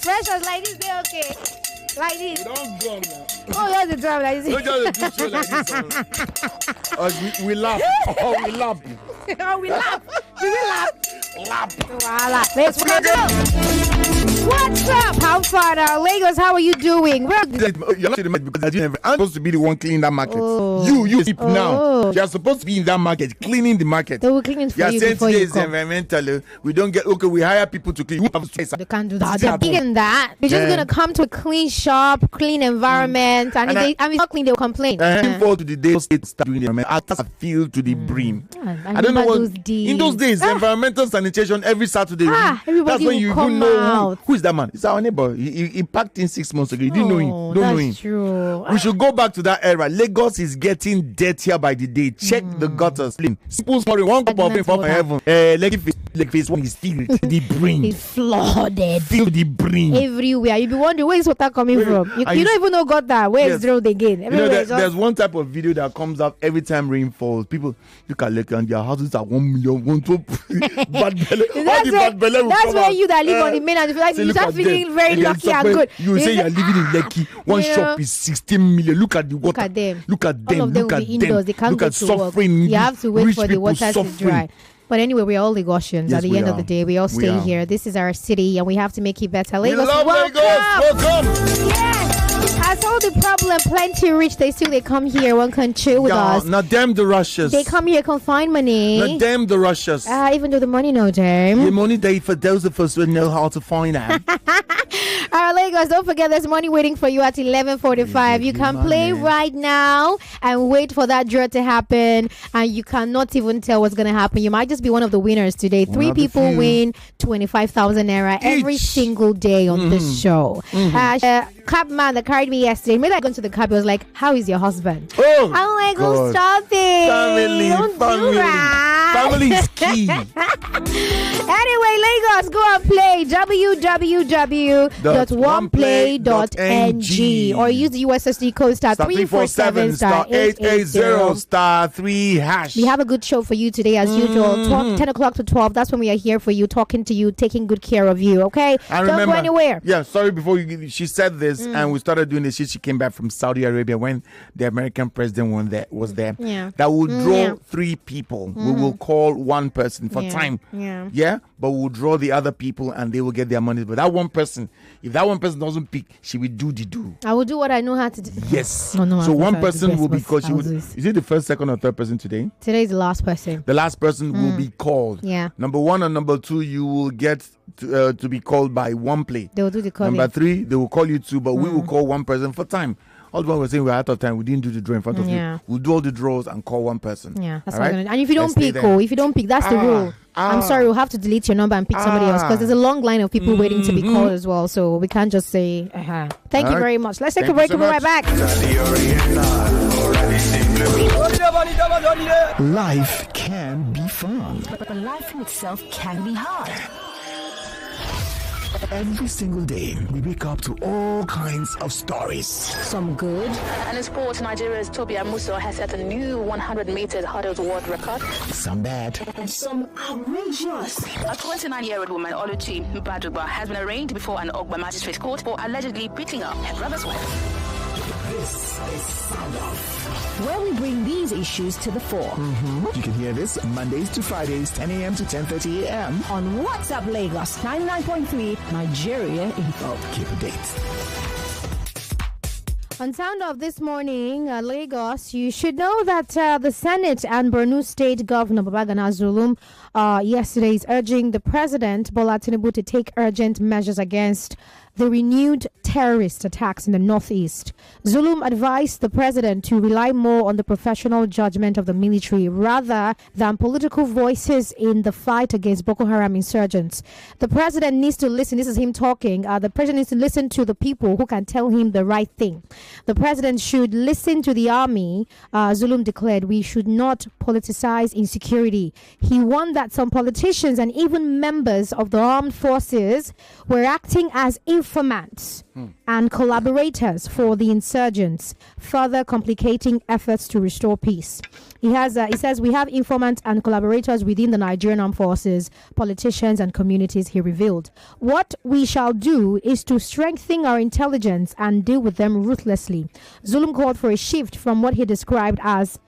Precious, like this, they okay. Like this. We don't go now. Oh, you're the drum like this. Don't just do show like this. We laugh. Oh, we laugh. Oh, we laugh. Do we laugh? Laugh. Voila. Let's go. What's up? How far now? Lagos, how are you doing? You're not the market because I'm supposed to be the one cleaning that market. Oh. You sleep now. You're supposed to be in that market, cleaning the market. They will clean it for you saying before today you is come. environmental. We don't get, okay, we hire people to clean. They can't do that. They're bigger than that. They're just going to come to a clean shop, clean environment, and if it's not clean, they'll complain. Fall to the day state start doing the environment. I feel to the brim. I don't know what. In those days, environmental sanitation every Saturday. Everybody that's when you come know out. who is that man. It's our neighbor. He packed in 6 months ago. You didn't know him. Don't know him. True. We should go back to that era. Lagos is getting dirtier by the day. Check the gutters. Simple story. One cup of rain from heaven. Like phase one is filled to the brim. It's flooded. Filled to the brim. Everywhere. You be wondering where is water coming from. You don't even know gutter. Where is road again? There's one type of video that comes out every time rain falls. People look at Lake and their houses are 1 million. Bad belly. All the bad belly will that's come where out. you that live on the main and you start feeling very lucky and good. You say you're living in Lekki. One shop is 16 million. Look at the water. Look at them. Look at them. All of them Look will at be indoors. They can't look go at to work. suffering. You have to wait for the water to dry. But anyway, we're all Lagosians. Yes, at the end of the day, we all stay here. This is our city, and we have to make it better. Lagos, welcome. Yes. As all the problem plenty rich, they come here. One can chill with us. Not them the Russians. They come here, can find money. Not them the Russians. Even though the money no them. The money they for those of us who know how to find out. Alright, Lagos, don't forget there's money waiting for you at 11:45. You can play right now and wait for that draw to happen, and you cannot even tell what's gonna happen. You might just be one of the winners today. 3 people win 25,000 naira every single day on this show. Cab man that carried me yesterday, maybe I got to the cab, he was like, how is your husband? Oh, I'm like, oh, stop it. Family is key. Anyway, Lagos, go and play www.oneplay.ng or use the USSD code star 347 star 880 star 3 hash. We have a good show for you today as usual. 10 o'clock to 12. That's when we are here for you, talking to you, taking good care of you. Okay, don't go anywhere. Yeah, sorry. Before she said this, and we started doing this. She came back from Saudi Arabia when the American president was there. Yeah, that will draw 3 people. We will call one person for time. Yeah, but we'll draw the other people and they will get their money. But that one person, if that one person doesn't pick, she will do the do. I will do what I know how to do. Yes. So one person will be called. Is it the first, second, or third person today? Today is the last person. The last person will be called. Yeah. Number 1 and number 2, you will get to be called by One Play. They will do the calling. Number 3, they will call you 2, but we will call one person for time. All the while we're saying we're out of time, we didn't do the draw in front of you. We'll do all the draws and call one person. Yeah, that's what we're gonna do. And if you don't pick, that's the rule. I'm sorry, we'll have to delete your number and pick somebody else because there's a long line of people waiting to be called as well. So we can't just say, Thank you very much. Let's take a break and we'll be right back. Life can be fun, but life in itself can be hard. Every single day, we wake up to all kinds of stories. Some good. And in sports, Nigeria's Toby Amuso has set a new 100-meter hurdles world record. Some bad. And some outrageous. A 29-year-old woman, Oluchi Mbaduba, has been arraigned before an Ogba magistrate court for allegedly beating up her brother's wife. This is Sound Off, where we bring these issues to the fore. You can hear this Mondays to Fridays, 10 a.m. to 10:30 a.m. on What's Up Lagos 99.3 Nigeria Info. Keep a date. On sound of this morning, Lagos, you should know that the Senate and Borno State Governor Babagana Zulum yesterday is urging the President Bola Tinubu to take urgent measures against the renewed terrorist attacks in the northeast. Zulum advised the president to rely more on the professional judgment of the military rather than political voices in the fight against Boko Haram insurgents. The president needs to listen. This is him talking. The president needs to listen to the people who can tell him the right thing. The president should listen to the army. Zulum declared, we should not politicize insecurity. He warned that some politicians and even members of the armed forces were acting as informants and collaborators for the insurgents, further complicating efforts to restore peace. He says we have informants and collaborators within the Nigerian armed forces, politicians and communities, he revealed. What we shall do is to strengthen our intelligence and deal with them ruthlessly. Zulum called for a shift from what he described as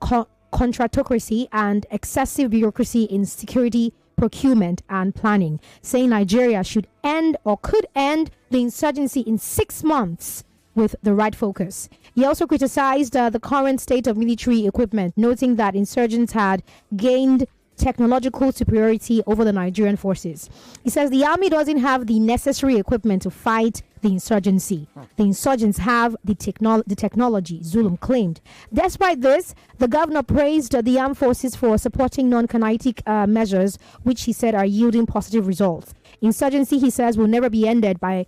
contractocracy and excessive bureaucracy in security procurement and planning, saying Nigeria should end or could end the insurgency in 6 months with the right focus. He also criticized the current state of military equipment, noting that insurgents had gained technological superiority over the Nigerian forces. He says the army doesn't have the necessary equipment to fight the insurgency. The insurgents have the technology, Zulum claimed. Despite this, the governor praised the armed forces for supporting non-kinetic measures, which he said are yielding positive results. Insurgency, he says, will never be ended by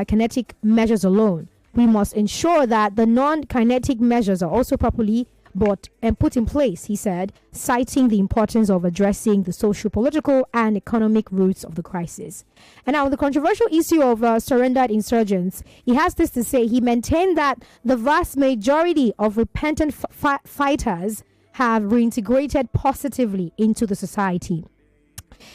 kinetic measures alone. We must ensure that the non-kinetic measures are also properly put in place, he said, citing the importance of addressing the social, political, and economic roots of the crisis. And now, the controversial issue of surrendered insurgents, he has this to say. He maintained that the vast majority of repentant fighters have reintegrated positively into the society.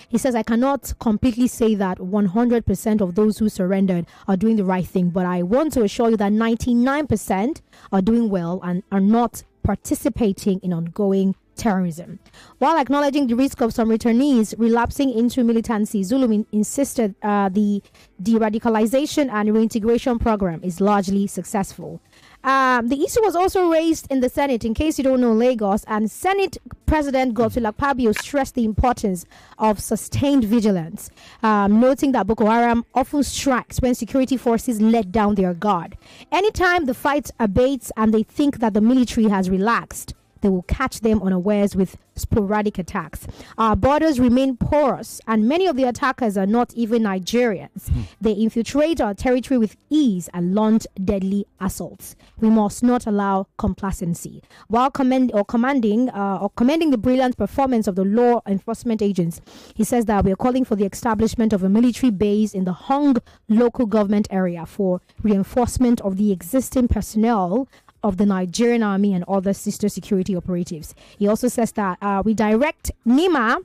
He says, I cannot completely say that 100% of those who surrendered are doing the right thing, but I want to assure you that 99% are doing well and are not participating in ongoing terrorism. While acknowledging the risk of some returnees relapsing into militancy, Zulum insisted the de-radicalization and reintegration program is largely successful. The issue was also raised in the Senate, in case you don't know, Lagos, and Senate President Godswill Akpabio stressed the importance of sustained vigilance, noting that Boko Haram often strikes when security forces let down their guard. Anytime the fight abates and they think that the military has relaxed, they will catch them unawares with sporadic attacks. Our borders remain porous, and many of the attackers are not even Nigerians. They infiltrate our territory with ease and launch deadly assaults. We must not allow complacency. While commending the brilliant performance of the law enforcement agents, he says that we are calling for the establishment of a military base in the Hong local government area for reinforcement of the existing personnel of the Nigerian army and other sister security operatives. He also says that we direct NEMA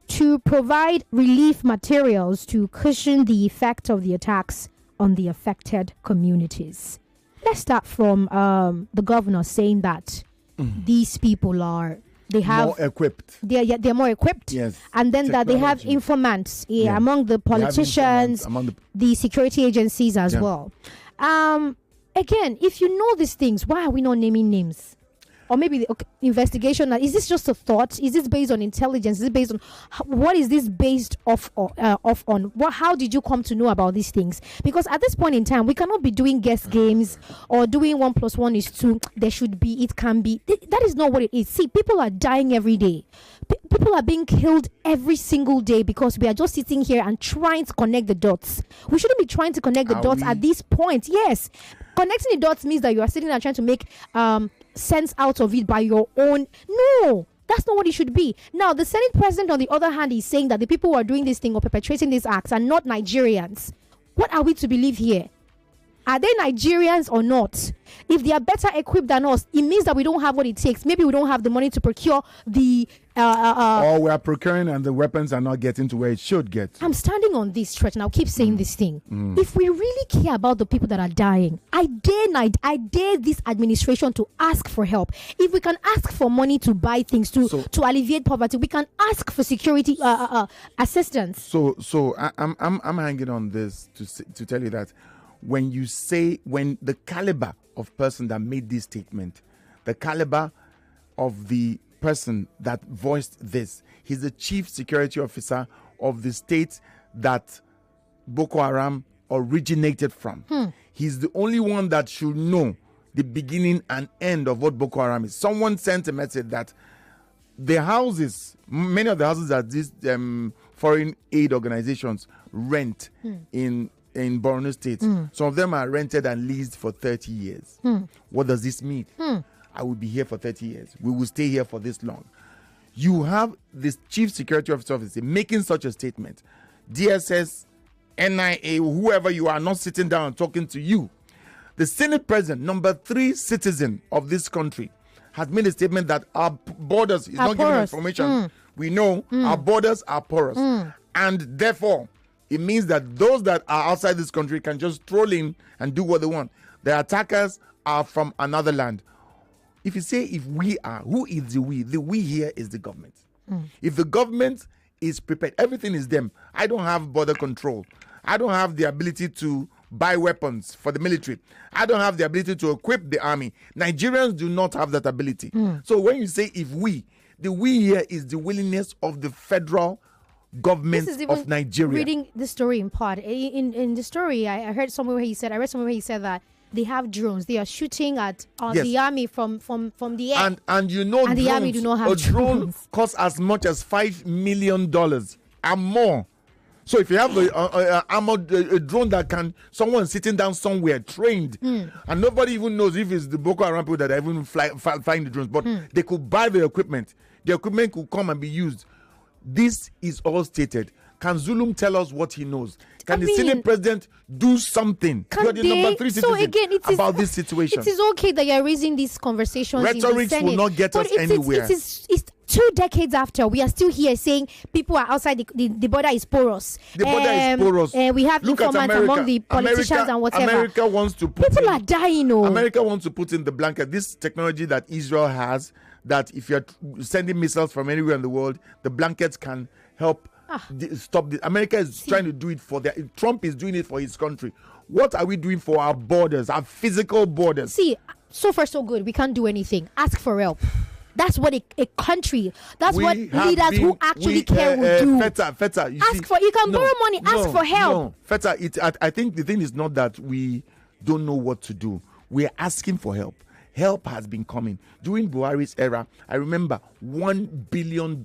to provide relief materials to cushion the effect of the attacks on the affected communities. Let's start from the governor saying that these people are more equipped. They're more equipped. Yes. And then that they have informants among the politicians, among the security agencies as well. Again, if you know these things, why are we not naming names? Or maybe the investigation, is this just a thought? Is this based on intelligence? Is it based on what is this based off on? How did you come to know about these things? Because at this point in time, we cannot be doing guess games or doing 1 + 1 = 2. There should be, it can be. That is not what it is. See, people are dying every day. People are being killed every single day because we are just sitting here and trying to connect the dots. We shouldn't be trying to connect the dots at this point. Yes. Connecting the dots means that you are sitting there trying to make sense out of it by your own. No, that's not what it should be. Now, the Senate president, on the other hand, is saying that the people who are doing this thing or perpetrating these acts are not Nigerians. What are we to believe here? Are they Nigerians or not? If they are better equipped than us, it means that we don't have what it takes. Maybe we don't have the money to procure the... or we are procuring and the weapons are not getting to where it should get. I'm standing on this stretch and I'll keep saying this thing. If we really care about the people that are dying, I dare this administration to ask for help. If we can ask for money to buy things, to alleviate poverty, we can ask for security assistance. So I'm hanging on this to tell you that when the caliber of person that made this statement, the caliber of the person that voiced this, he's the chief security officer of the state that Boko Haram originated from. He's the only one that should know the beginning and end of what Boko Haram is. Someone sent a message that the houses, many of the houses that these foreign aid organizations rent in Borno State, some of them are rented and leased for 30 years. What does this mean? I will be here for 30 years. We will stay here for this long. You have this chief security officer making such a statement. DSS, NIA, whoever you are, not sitting down and talking to you. The Senate president, number 3 citizen of this country, has made a statement that our borders, he's not giving information. We know our borders are porous. And therefore, it means that those that are outside this country can just stroll in and do what they want. The attackers are from another land. If you say if we are, who is the we? The we here is the government. If the government is prepared, everything is them. I don't have border control. I don't have the ability to buy weapons for the military. I don't have the ability to equip the army. Nigerians do not have that ability. So when you say if we, the we here is the willingness of the federal government of Nigeria. Reading the story in part. In the story, I read somewhere where he said that they have drones. They are shooting at the army from the air. And you know, and drones, the army do not have a drone drones. costs as much as $5 million and more. So if you have a drone that can, someone sitting down somewhere trained, and nobody even knows if it's the Boko Haram people that are even flying the drones, but they could buy the equipment. The equipment could come and be used. This is all stated. Can Zulum tell us what he knows? Can the Senate president do something? You're the number 3 citizen about this situation. It is okay that you're raising these conversations. Rhetoric will not get us anywhere. It's 2 decades after, we are still here saying people are outside the border is porous. The border is porous. We have informants among the politicians and whatever. America wants to put people are dying. America wants to put in the blanket this technology that Israel has, that if you're sending missiles from anywhere in the world, the blankets can help stop this. America is trying to do it for Trump is doing it for his country. What are we doing for our borders, our physical borders? See, so far so good. We can't do anything. Ask for help. That's what a country, that's what leaders who actually care will do. Feta, you can borrow money, ask for help. No, Feta, I think the thing is not that we don't know what to do. We're asking for help. Help has been coming. During Buhari's era, I remember $1 billion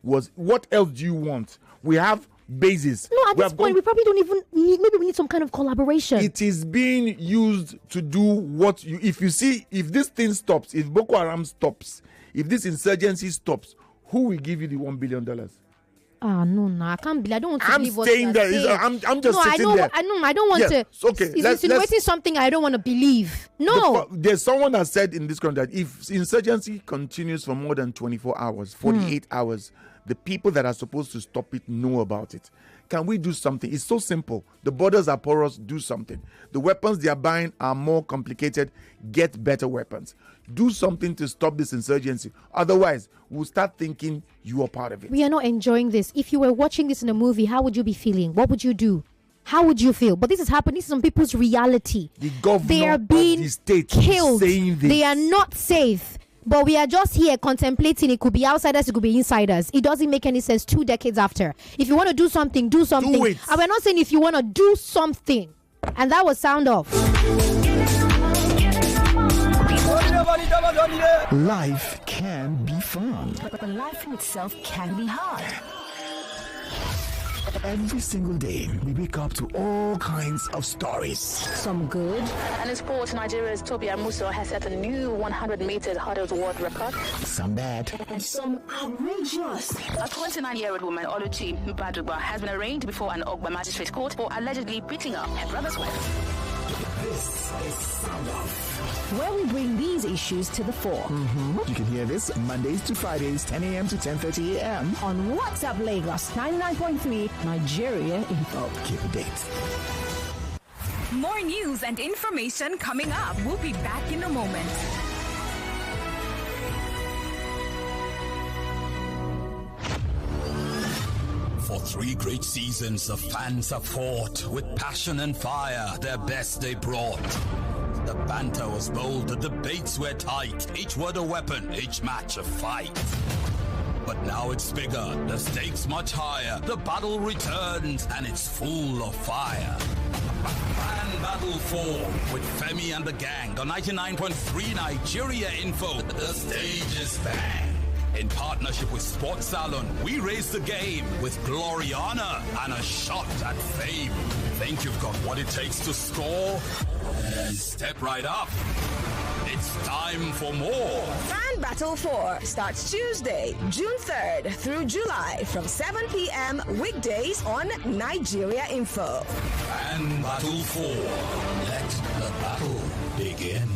was, what else do you want? We have bases. No, at this point, we probably don't even need, maybe we need some kind of collaboration. It is being used to do what if this thing stops, if Boko Haram stops, if this insurgency stops, who will give you the $1 billion? No, I can't believe. I don't want to believe what you're saying. I'm just sitting there. I don't want to. Okay, it's insinuating something I don't want to believe. No. There's someone that said in this country that if insurgency continues for more than 24 hours, 48 hours, the people that are supposed to stop it know about it. Can we do something? It's so simple. The borders are porous. Do something. The weapons they are buying are more complicated. Get better weapons. Do something to stop this insurgency. Otherwise, we'll start thinking you are part of it. We are not enjoying this. If you were watching this in a movie, how would you be feeling? What would you do? How would you feel? But this is happening. This is some people's reality. The governor they are being of the state killed. Saying this. They are not safe. But we are just here contemplating. It could be outsiders, it could be insiders. It doesn't make any sense 2 decades after. If you want to do something, do something. Do it. And we're not saying if you want to do something. And that was sound off. Life can be fun. But life in itself can be hard. Every single day, we wake up to all kinds of stories. Some good. And in sports, Nigeria's Tobias Musa has set a new 100-meter hurdles world record. Some bad. And some outrageous. A 29-year-old woman, Oluchi Badugba, has been arraigned before an Ogba magistrate court for allegedly beating up her brother's wife. This is Sound Off, where we bring these issues to the fore. You can hear this Mondays to Fridays, 10 a.m. to 10:30 a.m. on WhatsApp Lagos 99.3 Nigeria Info. Keep it date. More news and information coming up. We'll be back in a moment. For 3 great seasons, the fans have fought with passion and fire, their best they brought. The banter was bold, the debates were tight, each word a weapon, each match a fight. But now it's bigger, the stakes much higher, the battle returns and it's full of fire. Fan Battle 4 with Femi and the gang on 99.3 Nigeria Info. The stage is bang. In partnership with Sports Salon, we raise the game with glory, honor, and a shot at fame. Think you've got what it takes to score? Then step right up. It's time for more. Fan Battle 4 starts Tuesday, June 3rd through July from 7 p.m. weekdays on Nigeria Info. Fan Battle 4. Let the battle begin.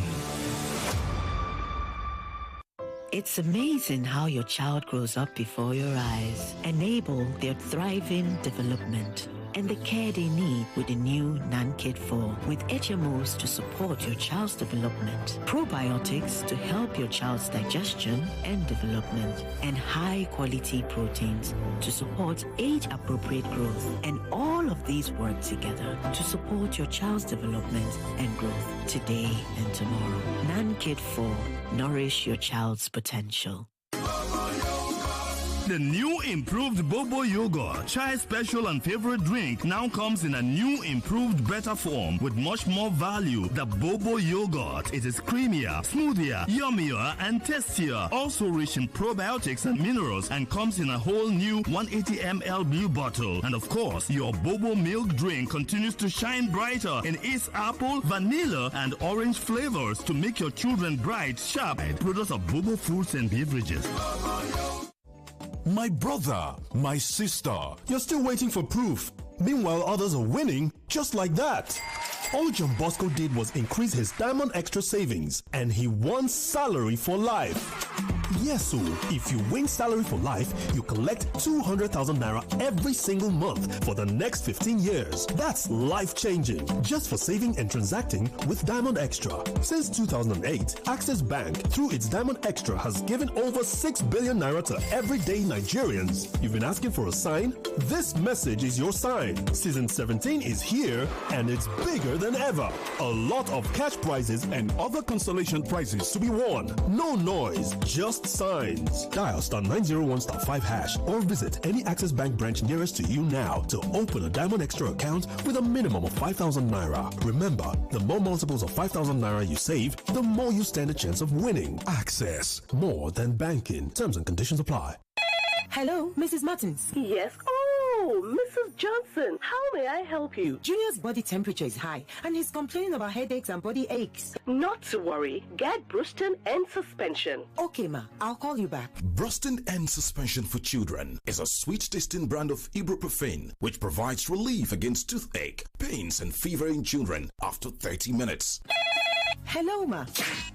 It's amazing how your child grows up before your eyes. Enable their thriving development and the care they need with the new NanKid 4 with HMOs to support your child's development, probiotics to help your child's digestion and development, and high-quality proteins to support age-appropriate growth. And all of these work together to support your child's development and growth today and tomorrow. NanKid 4. Nourish your child's potential. The new improved Bobo Yogurt, chai special and favorite drink, now comes in a new improved better form with much more value. The Bobo Yogurt. It is creamier, smoother, yummier, and tastier. Also rich in probiotics and minerals and comes in a whole new 180 ml blue bottle. And of course, your Bobo milk drink continues to shine brighter in its apple, vanilla, and orange flavors to make your children bright, sharp. Products of Bobo Fruits and Beverages. My brother, my sister, you're still waiting for proof. Meanwhile, others are winning just like that. All John Bosco did was increase his Diamond Extra savings, and he won salary for life. Yes, so if you win salary for life, you collect 200,000 naira every single month for the next 15 years. That's life-changing, just for saving and transacting with Diamond Extra. Since 2008, Access Bank, through its Diamond Extra, has given over 6 billion naira to everyday Nigerians. You've been asking for a sign? This message is your sign. Season 17 is here, and it's bigger than ever. A lot of cash prizes and other consolation prizes to be won. No noise, just signs. Dial *901*5# or visit any Access Bank branch nearest to you now to open a Diamond Extra account with a minimum of 5,000 naira. Remember, the more multiples of 5,000 naira you save, the more you stand a chance of winning. Access, more than banking. Terms and conditions apply. Hello, Mrs. Martins. Yes. Oh, Mrs. Johnson, how may I help you? Junior's body temperature is high and he's complaining about headaches and body aches. Not to worry. Get Bruston and suspension. Okay, ma. I'll call you back. Bruston and Suspension for Children is a sweet-tasting brand of ibuprofen which provides relief against toothache, pains, and fever in children after 30 minutes. Hello, ma.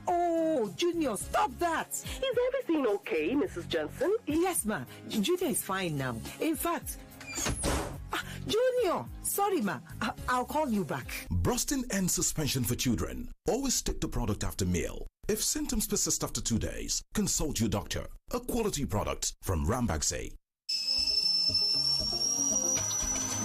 Oh, Junior, stop that. Is everything okay, Mrs. Johnson? Yes, ma. Junior is fine now. In fact... Junior! Sorry, ma. I'll call you back. Brustin and Suspension for Children. Always take the product after meal. If symptoms persist after 2 days, consult your doctor. A quality product from Rambaxay.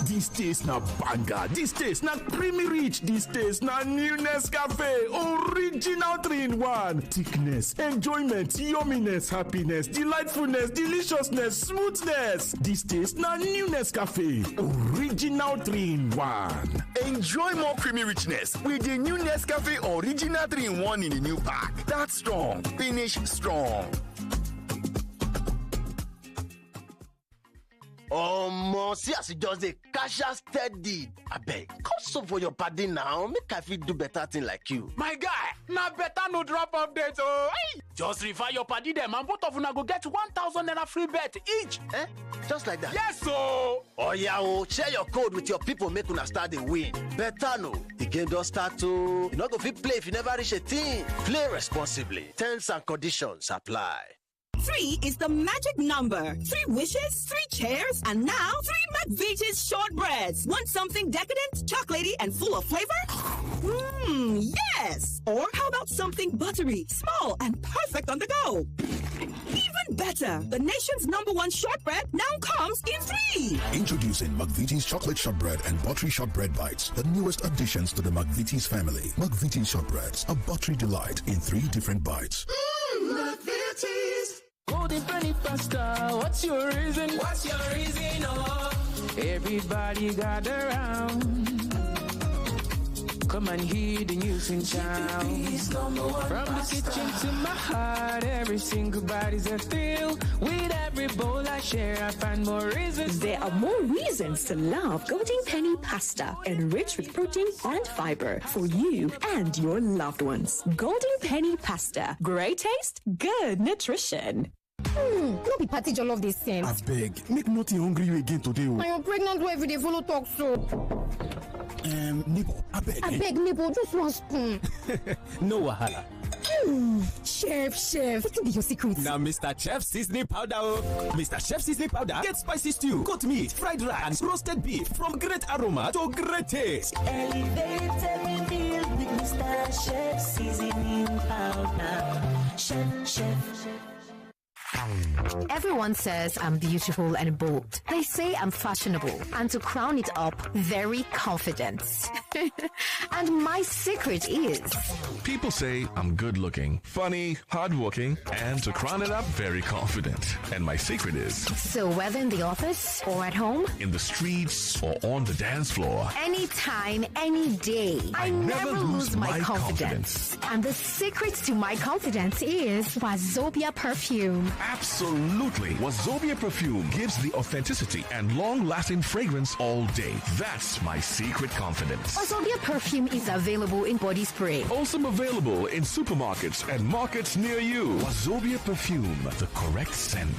This taste na banger, this taste na creamy rich, this taste na new Nescafe, original 3-in-1. Thickness, enjoyment, yumminess, happiness, delightfulness, deliciousness, smoothness. This taste na new Nescafe, original 3-in-1. Enjoy more creamy richness with the new Nescafe original 3-in-1 in the new pack. That's strong, finish strong. See as you just a casual steady. Abeg, come so for your party now. Make I fit do better thing like you. My guy, now better no drop update. Oh, hey. Just refer your party them and both of you go get 1,000 naira free bet each. Just like that? Yes, so. Oh yeah, share your code with your people. Make una start the win. Better no. The game don't start to. You not go fit play if you never reach a team. Play responsibly. Terms and conditions apply. 3 is the magic number. 3 wishes, 3 chairs, and now 3 McVitie's shortbreads. Want something decadent, chocolatey, and full of flavor? Yes! Or how about something buttery, small, and perfect on the go? Even better, the nation's #1 shortbread now comes in 3. Introducing McVitie's chocolate shortbread and buttery shortbread bites, the newest additions to the McVitie's family. McVitie's shortbreads, a buttery delight in 3 different bites. McVitie's Golden Penny Pasta. What's your reason? What's your reason? Oh, everybody gather around. Come and hear the news in town. From the kitchen to my heart, every single body's a thrill. With every bowl I share, I find more reasons. There are more reasons to love Golden Penny Pasta, enriched with protein and fiber for you and your loved ones. Golden Penny Pasta, great taste, good nutrition. No be party jollof this thing. I beg, make nothing hungry you again today. I'm pregnant every day, follow talk so. Neighbor, I beg, neighbor, just one spoon. No wahala. Chef, what be your secret? Now, Mr. Chef Seasoning Powder. Mr. Chef Seasoning Powder. Get spicy stew, goat meat, fried rice, and roasted beef from great aroma to great taste. Elevate every meal with Mr. Chef Seasoning Powder. Chef. Everyone says I'm beautiful and bold. They say I'm fashionable, and to crown it up, very confident. And my secret is... People say I'm good looking, funny, hardworking, and to crown it up, very confident. And my secret is... So whether in the office or at home, in the streets or on the dance floor, anytime, any day, I never lose my confidence. And the secret to my confidence is Wazobia perfume. Absolutely. Wazobia perfume gives the authenticity and long-lasting fragrance all day. That's my secret confidence. Wazobia perfume is available in body spray. Also available in supermarkets and markets near you. Wazobia perfume, the correct scent.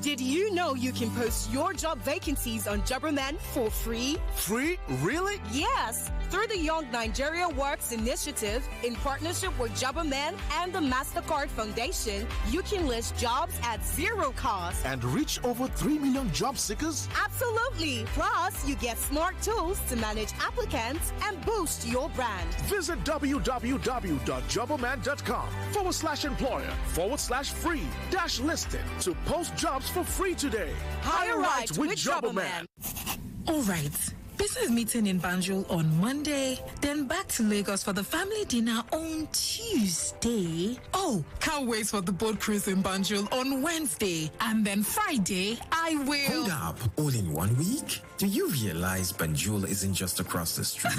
Did you know you can post your job vacancies on Jobberman for free? Free? Really? Yes! Through the Young Nigeria Works initiative, in partnership with Jobberman and the MasterCard Foundation, you can list jobs at zero cost. And reach over 3 million job seekers? Absolutely! Plus, you get smart tools to manage applicants and boost your brand. Visit www.jobberman.com/employer/free-listing to post jobs for free today. Hire right with Jobberman. All right. Business meeting in Banjul on Monday, then back to Lagos for the family dinner on Tuesday. Oh, can't wait for the boat cruise in Banjul on Wednesday. And then Friday, I will... Hold up, all in 1 week? Do you realize Banjul isn't just across the street?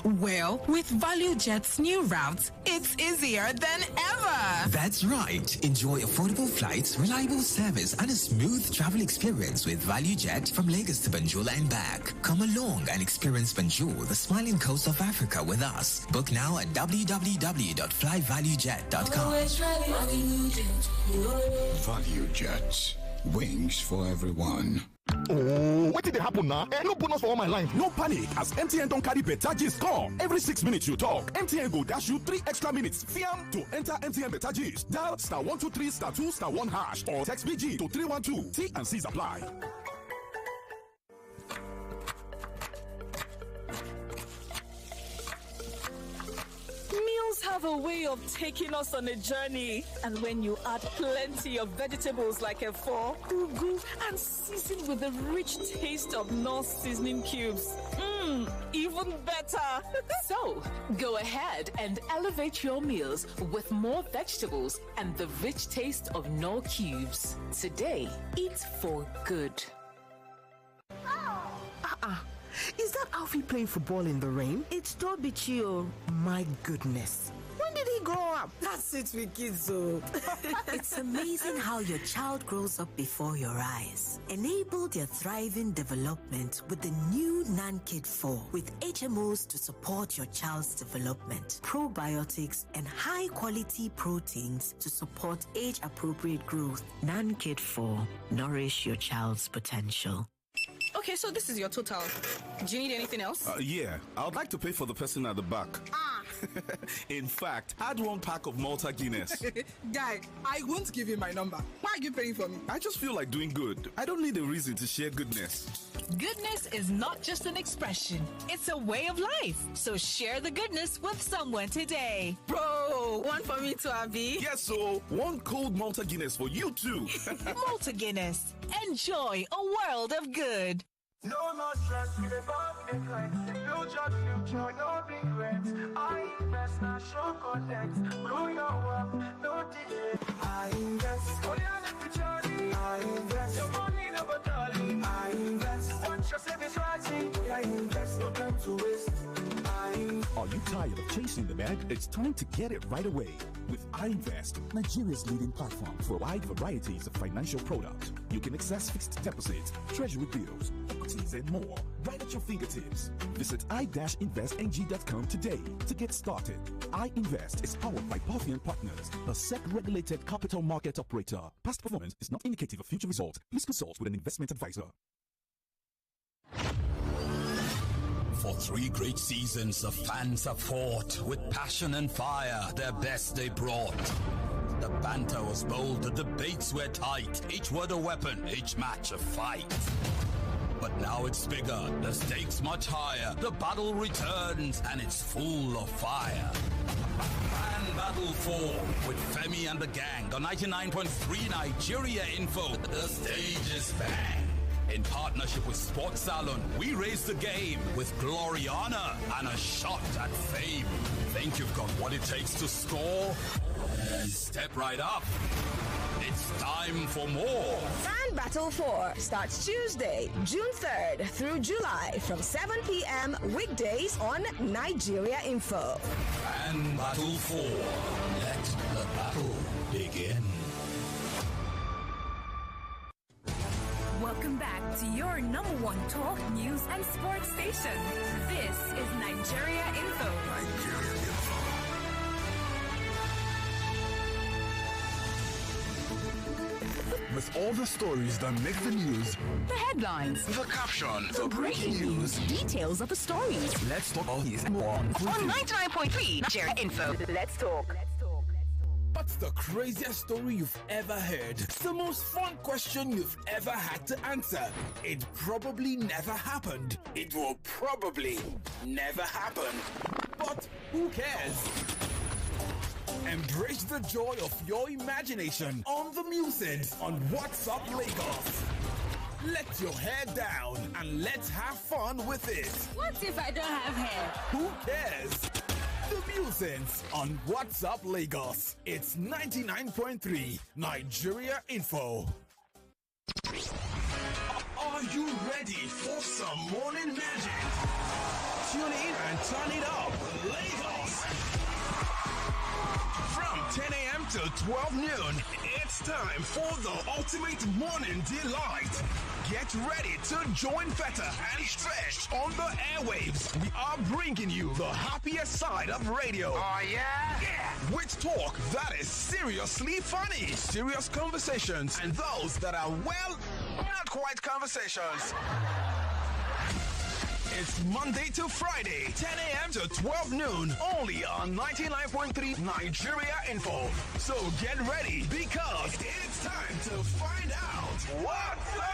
Well, with ValueJet's new routes, it's easier than ever. That's right. Enjoy affordable flights, reliable service, and a smooth travel experience with ValueJet from Lagos to Banjul and back. Come along and experience Banjul, the smiling coast of Africa, with us. Book now at www.flyvaluejet.com. ValueJet. Wings for everyone. Oh, what did it happen now? No bonus for all my line. No panic, as MTN don't carry better gist come. Every 6 minutes you talk, MTN go dash you 3 extra minutes. Fiam to enter MTN better gist. Dial *123*2*1# or text BG to 312. T and C's apply. Meals have a way of taking us on a journey. And when you add plenty of vegetables like efo, ugu, and season with the rich taste of North seasoning cubes, even better. So, go ahead and elevate your meals with more vegetables and the rich taste of Knorr cubes. Today, eat for good. Is that Alfie playing football in the rain? It's Toby Chio. My goodness. When did he grow up? That's it with kids, though. It's amazing how your child grows up before your eyes. Enable their thriving development with the new NanKid 4 with HMOs to support your child's development, probiotics, and high-quality proteins to support age-appropriate growth. NanKid 4. Nourish your child's potential. Okay, so this is your total. Do you need anything else? Yeah, I would like to pay for the person at the back. In fact, add 1 pack of Malta Guinness. Guy, I won't give you my number. Why are you paying for me? I just feel like doing good. I don't need a reason to share goodness. Goodness is not just an expression, it's a way of life. So share the goodness with someone today. Bro, one for me too, Abby. Yes, so 1 cold Malta Guinness for you too. Malta Guinness. Enjoy a world of good. No more stress, we the future, no regrets. I invest, not show connect. Grow your wealth, no delay. I invest, only on the future. I invest, your money never darling. I invest, once your savings rising. I invest, no time to waste. Are you tired of chasing the bag? It's time to get it right away. With iInvest, Nigeria's leading platform for wide varieties of financial products. You can access fixed deposits, treasury bills, equities, and more right at your fingertips. Visit i-investng.com today to get started. iInvest is powered by Parthian Partners, a SEC-regulated capital market operator. Past performance is not indicative of future results. Please consult with an investment advisor. For 3 great seasons, the fans have fought with passion and fire, their best they brought. The banter was bold, the debates were tight, each word a weapon, each match a fight. But now it's bigger, the stakes much higher, the battle returns and it's full of fire. Fan Battle 4 with Femi and the gang on 99.3 Nigeria Info. The stage is bang. In partnership with Sports Salon, we raise the game with glory, honor, and a shot at fame. Think you've got what it takes to score? Step right up. It's time for more. Fan Battle 4 starts Tuesday, June 3rd through July from 7 p.m. weekdays on Nigeria Info. Fan Battle 4. Let the battle begin. Welcome back to your number 1 talk, news, and sports station. This is Nigeria Info. With all the stories that make the news, The headlines, the caption, the breaking news, details of the stories. let's talk all these and more on 99.3 Nigeria Info. Let's talk. What's the craziest story you've ever heard? The most fun question you've ever had to answer? It probably never happened. It will probably never happen. But who cares? Embrace the joy of your imagination on the Musings on What's Up Lagos. Let your hair down and let's have fun with it. What if I don't have hair? Who cares? The Musings on What's Up Lagos. It's 99.3 Nigeria Info. Are you ready for some morning magic? Tune in and turn it up, Lagos. From 10 a.m. to 12 noon, it's time for the ultimate morning delight. Get ready to join Feta and Stretch on the airwaves. We are bringing you the happiest side of radio. Oh, yeah? Yeah. With talk that is seriously funny, serious conversations, and those that are, well, not quite conversations. It's Monday to Friday, 10 a.m. to 12 noon, only on 99.3 Nigeria Info. So get ready, because it's time to find out what's up,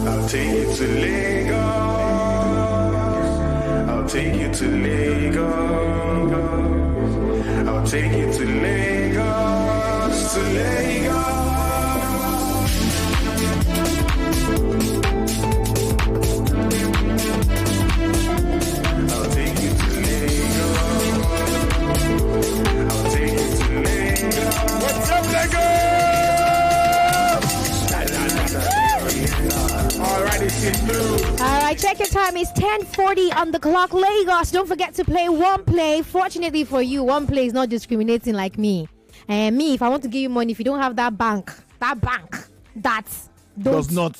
I'll take you to Lagos. take you to Lagos. I'll take you to Lagos, to Lagos. I'll take you to Lagos. I'll take you to Lagos. What's up, Lagos? All right, check your time. It's 10:40 on the clock. Lagos, don't forget to play One Play. Fortunately for you, One Play is not discriminating like me. And me, if I want to give you money, if you don't have that bank that does not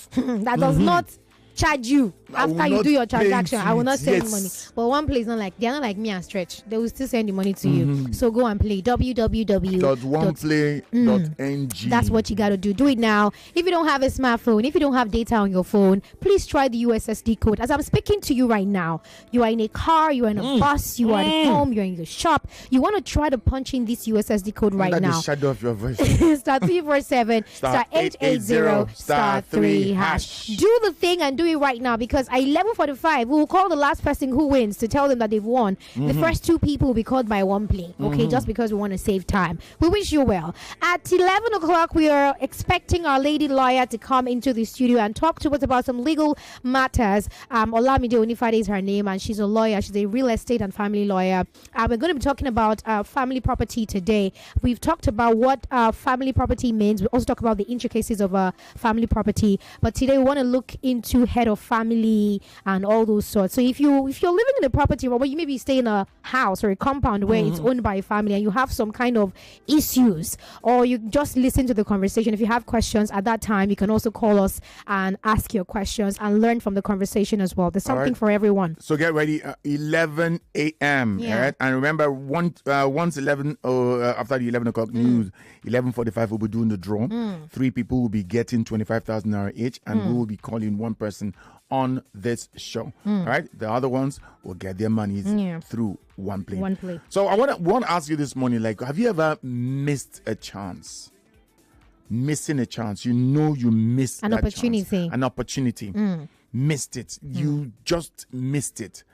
charge you after you do your transaction, I will not send you money. But One Play is not like, they're not like me and Stretch. They will still send the money to you. So go and play www.oneplay.ng. That's what you got to do. Do it now. If you don't have a smartphone, if you don't have data on your phone, please try the USSD code. As I'm speaking to you right now, you are in a car, you are in a bus, you are at home, you're in the shop. You want to try to punch in this USSD code right now. The shadow of your voice. Star 347 star 880 star 3 hash. Do the thing and do it right now, because at 11:45 we will call the last person who wins to tell them that they've won. The first two people will be called by One Play, okay? Just because we want to save time. We wish you well. At 11 o'clock we are expecting our lady lawyer to come into the studio and talk to us about some legal matters. Olamide Onifade is her name, and she's a lawyer. She's a real estate and family lawyer. We're going to be talking about family property today. We've talked about what family property means. We also talk about the intricacies of family property, but today we want to look into head of family and all those sorts. So if you're living in a property, or you maybe stay in a house or a compound where it's owned by a family, and you have some kind of issues, or you just listen to the conversation, if you have questions at that time, you can also call us and ask your questions and learn from the conversation as well. There's something for everyone. So get ready, 11 a.m. Yeah. All right? And remember, once 11 after the 11 o'clock news, 11:45 we'll be doing the draw. 3 people will be getting 25,000 naira each, and we will be calling one person on this show. All right, the other ones will get their monies through One Play. One Play. So I want to ask you this morning, like, have you ever missed a chance? Missing a chance, you missed an opportunity. An opportunity. Missed it. You just missed it.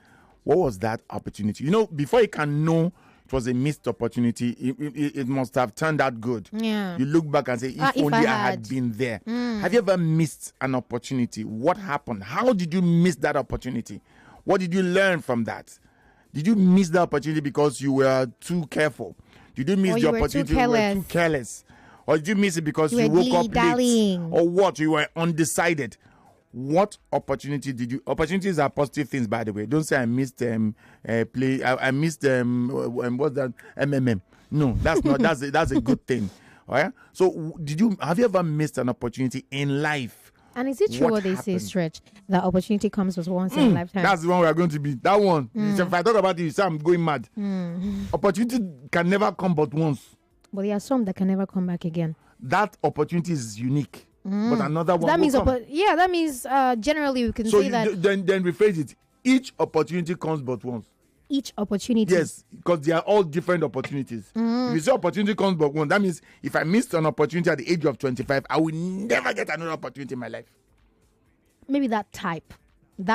What was that opportunity? Before you can know it was a missed opportunity, it must have turned out good. Yeah. You look back and say, if only I had been there. Have you ever missed an opportunity? What happened? How did you miss that opportunity? What did you learn from that? Did you miss the opportunity because you were too careful? Did you miss the opportunity because you were too careless? Or did you miss it because you woke up late? Or what? You were undecided. What opportunity did you? Opportunities are positive things, by the way. Don't say I missed play. I missed what's that? MMM. No, that's not. That's a good thing. All right. So have you ever missed an opportunity in life? And is it true what they say, Stretch, that opportunity comes with once in a lifetime? That's the one we are going to be. That one. If I talk about it, you say I'm going mad. Opportunity can never come but once. But there are some that can never come back again. That opportunity is unique. But another one. That means, that means generally we can say that. Then rephrase it. Each opportunity comes but once. Each opportunity. Yes, because they are all different opportunities. If you say opportunity comes but once, that means if I missed an opportunity at the age of 25, I will never get another opportunity in my life. Maybe that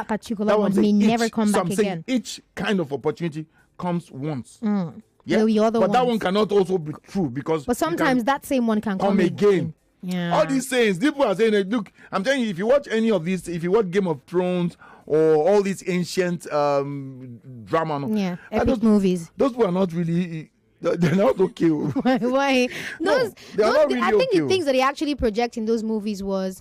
particular one may never come back again. Each kind of opportunity comes once. Yeah, but that one cannot also be true because. But sometimes that same one can come again. Yeah. All these sayings, people are saying, look, I'm telling you, if you watch any of these, if you watch Game of Thrones or all these ancient drama, epic movies, those people are not really. They're not okay. Why? I think the things that they actually project in those movies are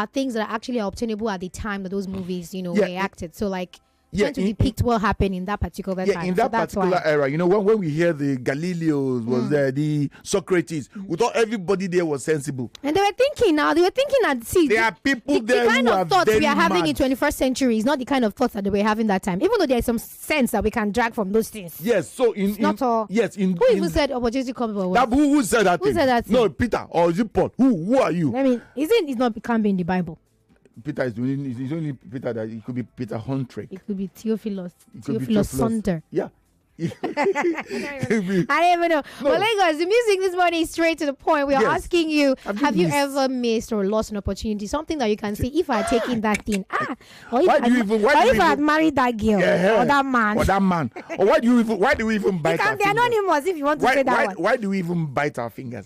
things that are actually obtainable at the time that those movies, were acted. So like. Trying to depict what happened in that particular time. In that particular era, when we hear the Galileos was there, the Socrates, we thought everybody there was sensible. And they were thinking that, see, there are people there the kind who of thoughts we are having mad. in 21st century is not the kind of thoughts that they were having that time, even though there is some sense that we can drag from those things. Yes, so who even said opportunity comes but once? Who said that? Who said that? No, Peter, or is it Paul? Who are you? I mean, it can't be in the Bible. Peter is only Peter that it could be Peter Huntry. It could be Theophilus Saunter. Yeah. I don't even know. No. Well, Lagos, the music this morning is straight to the point. We are asking you, have you ever missed or lost an opportunity? Something that you can say, if I had taken that thing, or if I had married that girl, or that man. Or that man. Or why do we even bite our fingers? You can be anonymous if you want to say that one. Why do we even bite our fingers?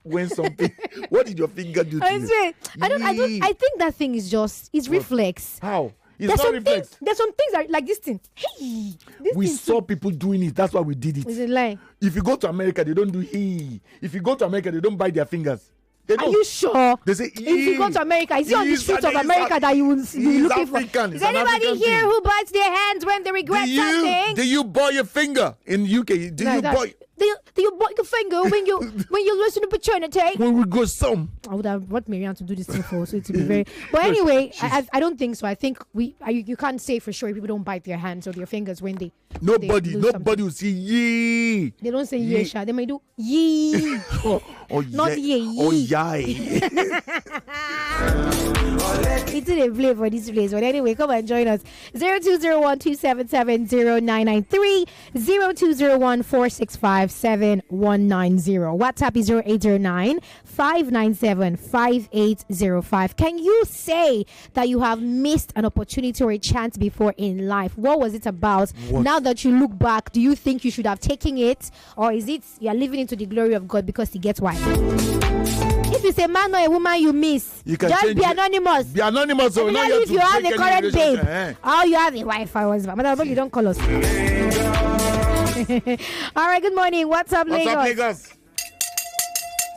When something, what did your finger do to you? I think that thing is reflex. How? It's not reflex. There's some things that, like this thing. Hey, we saw people doing it. That's why we did it. Is it like? If you go to America, they don't do he. If you go to America, they don't bite their fingers. Are you sure? They say if you go to America, is it on the streets of America that you will be looking for? Is anybody here who bites their hands when they regret something? Do you boil your finger in UK? Do you bite your finger when you listen to paternity? When we go some. I would have brought Marianne to do this thing for, so it to be very. But anyway, I don't think so. I think you can't say for sure if people don't bite their hands or their fingers when they. Nobody will say yee. They don't say yee. They may do yee. Not yee. Oh yay. It's a play for this place. But anyway, come and join us. 0201-277-0993, 0201-465-7190. WhatsApp is 0809-597-5805. Can you say that you have missed an opportunity or a chance before in life? What was it about? Now that you look back, do you think you should have taken it? Or is it you're living into the glory of God because he gets wife? If it's a man or a woman you miss, you can just be anonymous. Be anonymous. So if you have a current babe, or you have a wife or husband. But you don't call us. All right, good morning. What's up, Lagos? What's up, Lagos?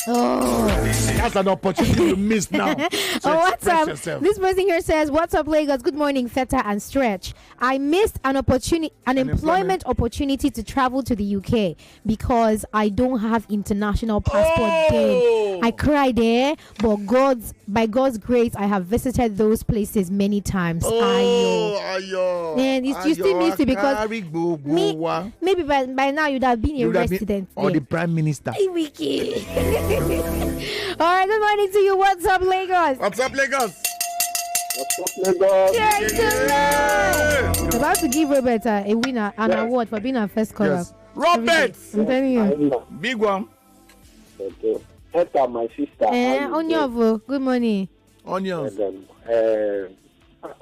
Oh, that's an opportunity you missed now. What's up? This person here says, "What's up, Lagos? Good morning, Feta and Stretch. I missed an employment opportunity to travel to the UK because I don't have international passport. I cried there, but by God's grace, I have visited those places many times. And you still miss it because maybe by now you'd have been a resident or the Prime Minister. Hey, Wiki." All right, good morning to you. What's up, Lagos? What's up, Lagos? What's up, Lagos? I'm about to give Robert a winner, an award for being our first caller. Yes. Robert! I'm telling you. Big one. Okay. Etta, my sister. Onyovo, good morning. Onions.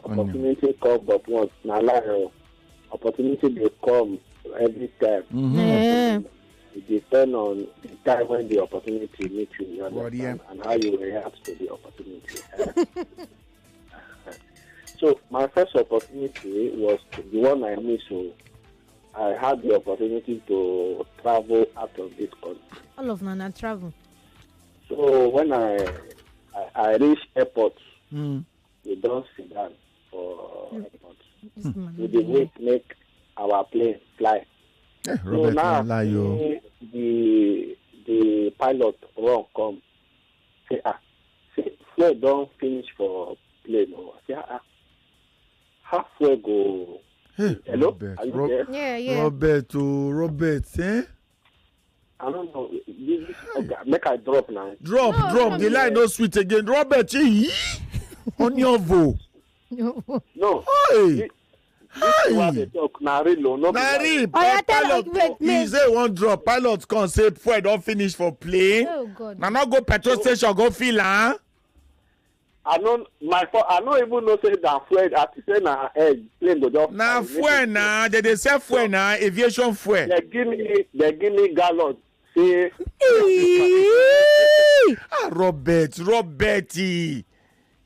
Opportunity come but once. Opportunity will come every time. Mm-hmm. It depends on the time when the opportunity meets you, and how you react to the opportunity. So my first opportunity was the one I missed. So I had the opportunity to travel out of this country. All of Nana travel. So when I reached airport, we don't sit down for airport. We did wait make our plane fly. So now the pilot won't come. Say fuel don't finish for plane. Say how fuel go? Hey, hello, Robert, are you there? Yeah. Robert, eh? I don't know. Make I drop now. Drop. The line no sweet again. Robert, on your vote. No. Hey. He say one drop. Pilots can say fuel don't finish for plane. Oh God. Now not go petrol station go fill, huh? I don't even know say that fuel. I say na plane go just. Na fuel na they say fuel na aviation fuel. They give me gallon. Say. Roberty.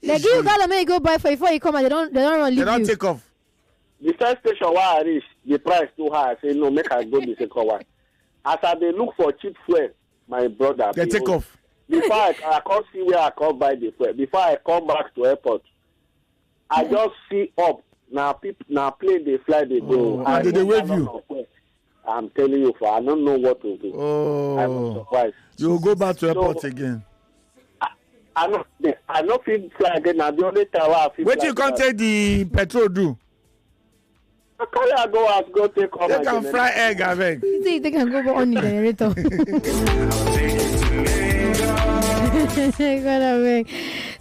They give you gallon when you go buy for before you come and they don't run leave you. They don't take off. The first station where I reach, the price too high. I say no, make I go the second one. As I dey look for cheap fuel, my brother. They take off. Before I come see where I come buy the fuel. Before I come back to airport, I just see up. Now plane they fly they go. And they wave you. I'm telling you, I don't know what to do. I'm surprised. You will go back to airport again. I know feel fly again. Now the only time I feel. What you can't take the petrol do? I can't go take off. They can fry egg, I beg. They can go on the generator.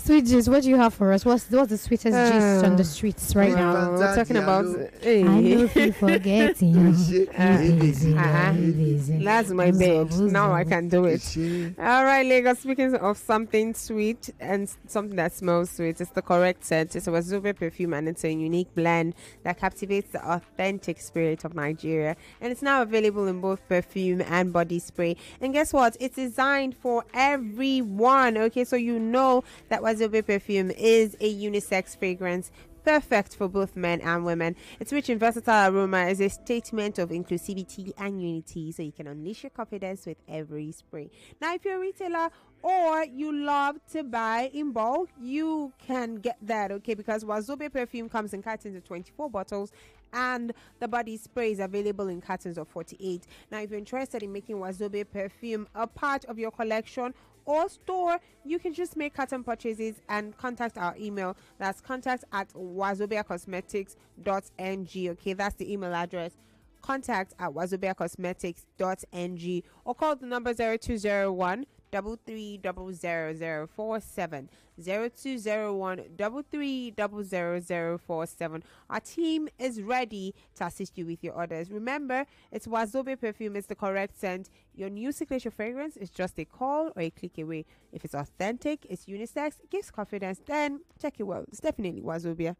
Sweet juice, what do you have for us? What's the sweetest juice on the streets right now? We're talking about. I know if you forget you. That's my babe. Now I can do it. All right, Lagos. Speaking of something sweet and something that smells sweet, it's the correct scent. It's a Wazobia perfume, and it's a unique blend that captivates the authentic spirit of Nigeria. And it's now available in both perfume and body spray. And guess what? It's designed for everyone. Okay, so you know that Wazobia perfume is a unisex fragrance, perfect for both men and women. Its rich and versatile aroma is a statement of inclusivity and unity, so you can unleash your confidence with every spray. Now, if you're a retailer or you love to buy in bulk, you can get that, okay, because Wazobia perfume comes in cartons of 24 bottles and the body spray is available in cartons of 48. Now, if you're interested in making Wazobia perfume a part of your collection or store, you can just make carton purchases and contact our email. That's contact@wazobiacosmetics.ng. Okay, that's the email address. contact@wazobiacosmetics.ng, or call the number 0201 33000047 0201 33000047. Our team is ready to assist you with your orders. Remember, it's Wazobia perfume. It's the correct scent. Your new signature fragrance is just a call or a click away. If it's authentic, it's unisex, it gives confidence, then check it well. It's definitely Wazobia.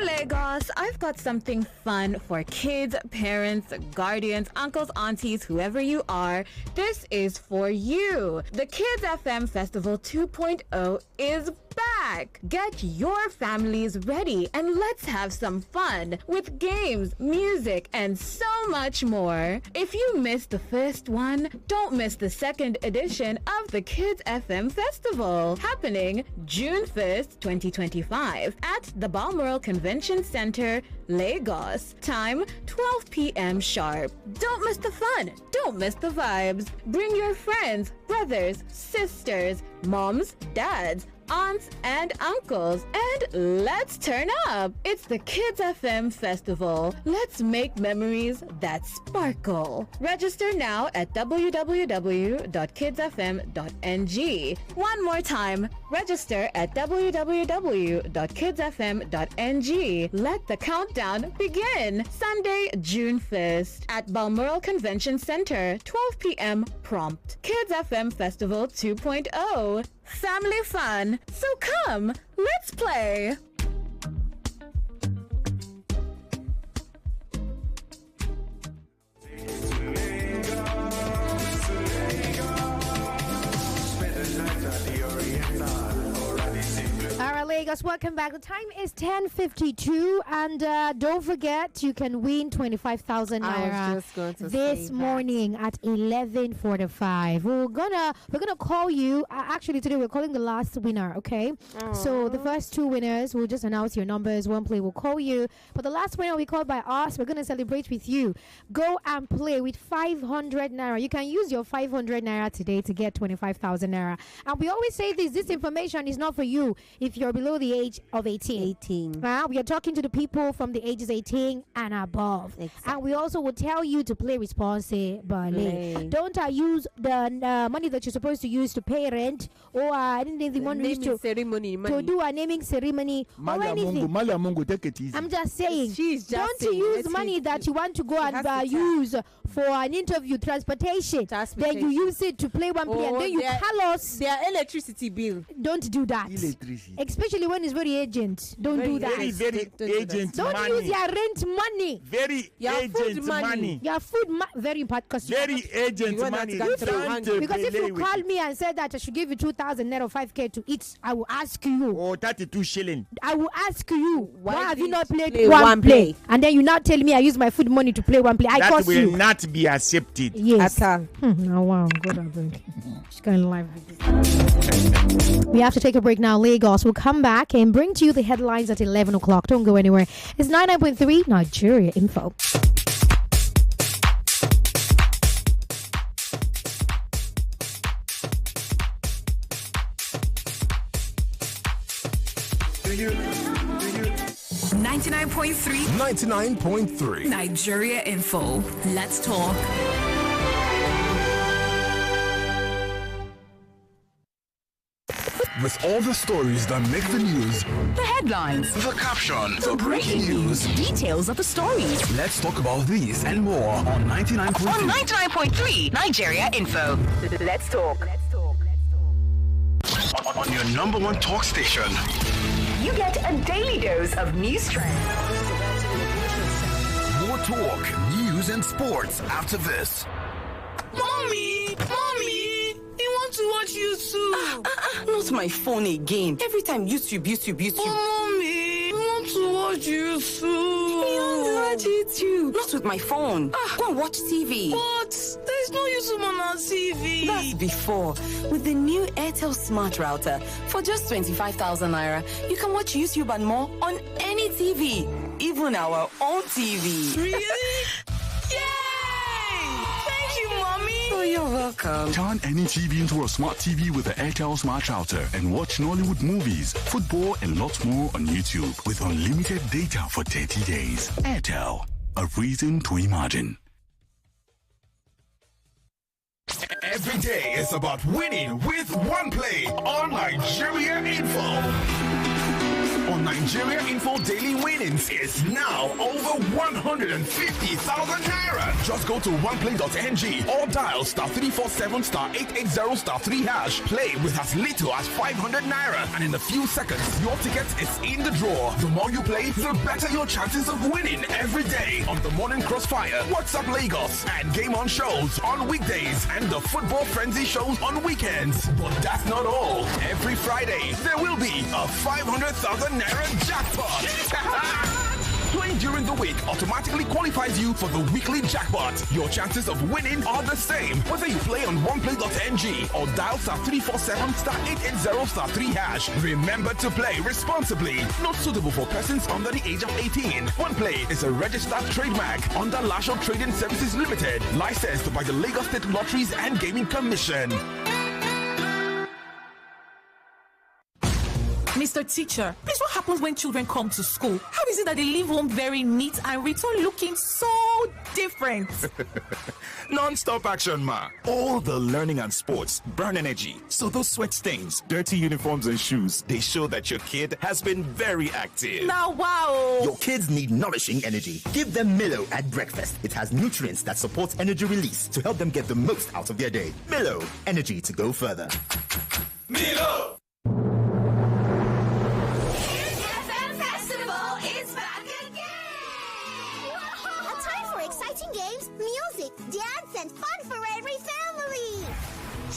Lagos, I've got something fun for kids, parents, guardians, uncles, aunties, whoever you are. This is for you. The Kids FM Festival 2.0 is back. Get your families ready and let's have some fun with games, music, and so much more. If you missed the first one, don't miss the second edition of the Kids FM Festival, happening June 1st, 2025 at the Balmoral Convention Center, Lagos. Time 12 p.m. sharp. Don't miss the fun. Don't miss the vibes. Bring your friends, brothers, sisters, moms, dads, aunts and uncles, and let's turn up. It's the Kids FM Festival. Let's make memories that sparkle. Register now at www.kidsfm.ng. One more time, register at www.kidsfm.ng. Let the countdown begin. Sunday, June 1st at Balmoral Convention Center, 12 p.m. prompt. Kids FM Festival 2.0. Family fun. So come, let's play. All right, Lagos, welcome back. The time is 10:52, and don't forget you can win 25,000 naira this morning at 11:45. We're gonna call you. Actually, today we're calling the last winner. Okay, so the first two winners, we'll just announce your numbers. One play will call you, but the last winner we called by us, we're gonna celebrate with you. Go and play with 500 naira. You can use your 500 naira today to get 25,000 naira. And we always say this information is not for you if you're below the age of 18. We are talking to the people from the ages 18 and above. Exactly. And we also will tell you to play responsibly. Don't use the money that you're supposed to use to pay rent or the money to do a naming ceremony or anything. Take it easy. I'm just saying, don't use money that you want to go and use for an interview, transportation. Then you use it to play one play and then you call us their electricity bill. Don't do that. Especially when it's very urgent. Don't do that. Very urgent Don't money. use your rent money. Very urgent money. Your food very important. Very urgent money. Because if you call me and say that I should give you 2,000 naira or 5k to eat, I will ask you. Or 32 shilling. I will ask you, why have you not played one play? And then you now tell me I use my food money to play one play. That will not be accepted. Yes. Oh, wow. God, I think. She's going live with this. We have to take a break now, Lagos. We'll come back and bring to you the headlines at 11 o'clock. Don't go anywhere. It's 99.3 Nigeria Info. 99.3. 99.3. Nigeria Info. Let's talk. With all the stories that make the news, The headlines, the caption, the breaking news, details of the stories. let's talk about these and more on 99.3. On 99.3 Nigeria Info. Let's talk. On your number one talk station. You get a daily dose of news trends. More talk, news, and sports after this. Mommy! I want to watch YouTube. Not my phone again. Every time YouTube. Mommy, I want to watch YouTube. I want to watch YouTube. Not with my phone. Go and watch TV. But there's no YouTube on our TV. That's before. With the new Airtel Smart Router, for just 25,000 naira, you can watch YouTube and more on any TV. Even our own TV. Really? Oh, you're welcome. Turn any TV into a smart TV with the Airtel Smart Router and watch Nollywood movies, football, and lots more on YouTube with unlimited data for 30 days. Airtel, a reason to imagine. Every day is about winning with one play on Nigeria Info. On Nigeria Info, daily winnings is now over 150,000 naira. Just go to oneplay.ng or dial *347*880*3#. Play with as little as 500 naira, and in a few seconds, your ticket is in the draw. The more you play, the better your chances of winning every day on the Morning Crossfire, WhatsApp Lagos, and Game On shows on weekdays, and the Football Frenzy shows on weekends. But that's not all. Every Friday, there will be a 500,000 naira jackpot. Playing during the week automatically qualifies you for the weekly jackpot. Your chances of winning are the same whether you play on oneplay.ng or dial *347*880*3#. Remember to play responsibly. Not suitable for persons under the age of 18. OnePlay is a registered trademark under Lasho Trading Services Limited, licensed by the Lagos State Lotteries and Gaming Commission. Mr. Teacher, please, what happens when children come to school? How is it that they leave home very neat and return looking so different? Non-stop action, ma. All the learning and sports burn energy. So those sweat stains, dirty uniforms and shoes, they show that your kid has been very active. Now, wow. Your kids need nourishing energy. Give them Milo at breakfast. It has nutrients that support energy release to help them get the most out of their day. Milo, energy to go further. Milo! Games, music, dance, and fun for every family.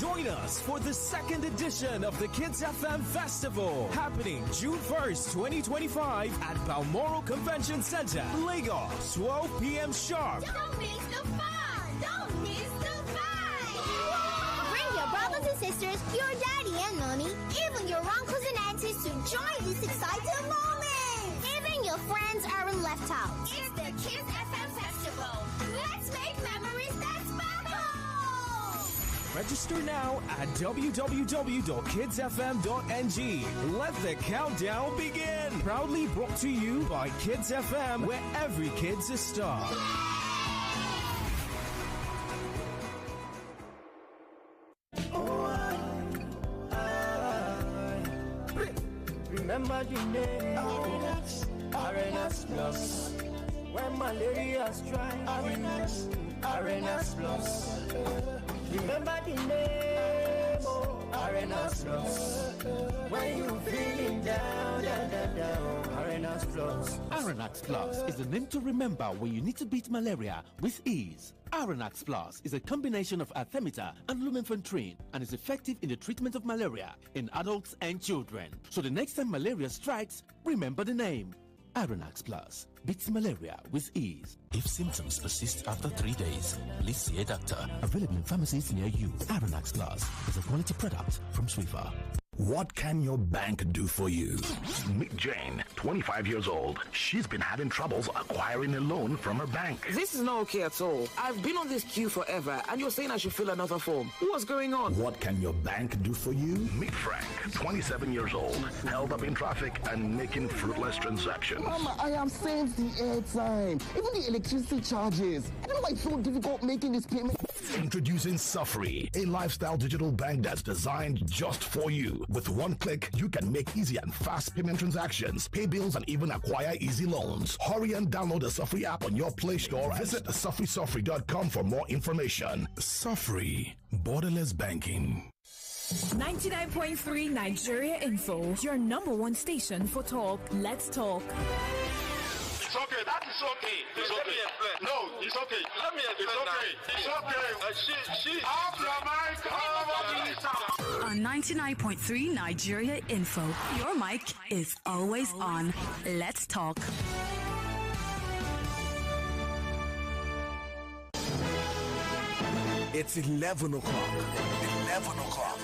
Join us for the second edition of the Kids FM Festival, happening June 1st, 2025 at Balmoral Convention Center, Lagos, 12 p.m. sharp. Don't miss the fun! Don't miss the vibe! Bring your brothers and sisters, your daddy and mommy, even your uncles and aunties to join this exciting moment. Even your friends aren't left out. It's the Kids FM Festival. Let's make memories that sparkle! Register now at www.kidsfm.ng. Let the countdown begin. Proudly brought to you by Kids FM, where every kid's a star. Remember the name Arenas Plus. When malaria strikes, Arenas Plus. Remember the name Arenas Plus. When you feeling down, Arenas Plus. Arenax Plus is the name to remember when you need to beat malaria with ease. Arenax Plus is a combination of artemether and lumenfantrine and is effective in the treatment of malaria in adults and children. So the next time malaria strikes, remember the name. Arenax Plus beats malaria with ease. If symptoms persist after 3 days, please see a doctor. Available in pharmacies near you. Arenax Plus is a quality product from Swiffer. What can your bank do for you? Meet Jane, 25 years old. She's been having troubles acquiring a loan from her bank. This is not okay at all. I've been on this queue forever, and you're saying I should fill another form. What's going on? What can your bank do for you? Meet Frank, 27 years old, held up in traffic and making fruitless transactions. Mama, I am saved the airtime, even the electricity charges. I don't know why it's so difficult making this payment. Introducing Safri, a lifestyle digital bank that's designed just for you. With one click, you can make easy and fast payment transactions, pay bills, and even acquire easy loans. Hurry and download the Safri app on your Play Store. Visit safrisafri.com for more information. Safri, borderless banking. 99.3 Nigeria Info, your number one station for talk. Let's talk. It's okay. That is okay. It's okay. No, it's okay. Let me explain. It's okay. She off your mic. On 99.3 Nigeria Info, your mic is always on. Let's talk. It's 11 o'clock. 11 o'clock.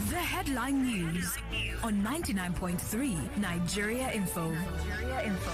The headline news on 99.3 Nigeria Info. Nigeria Info.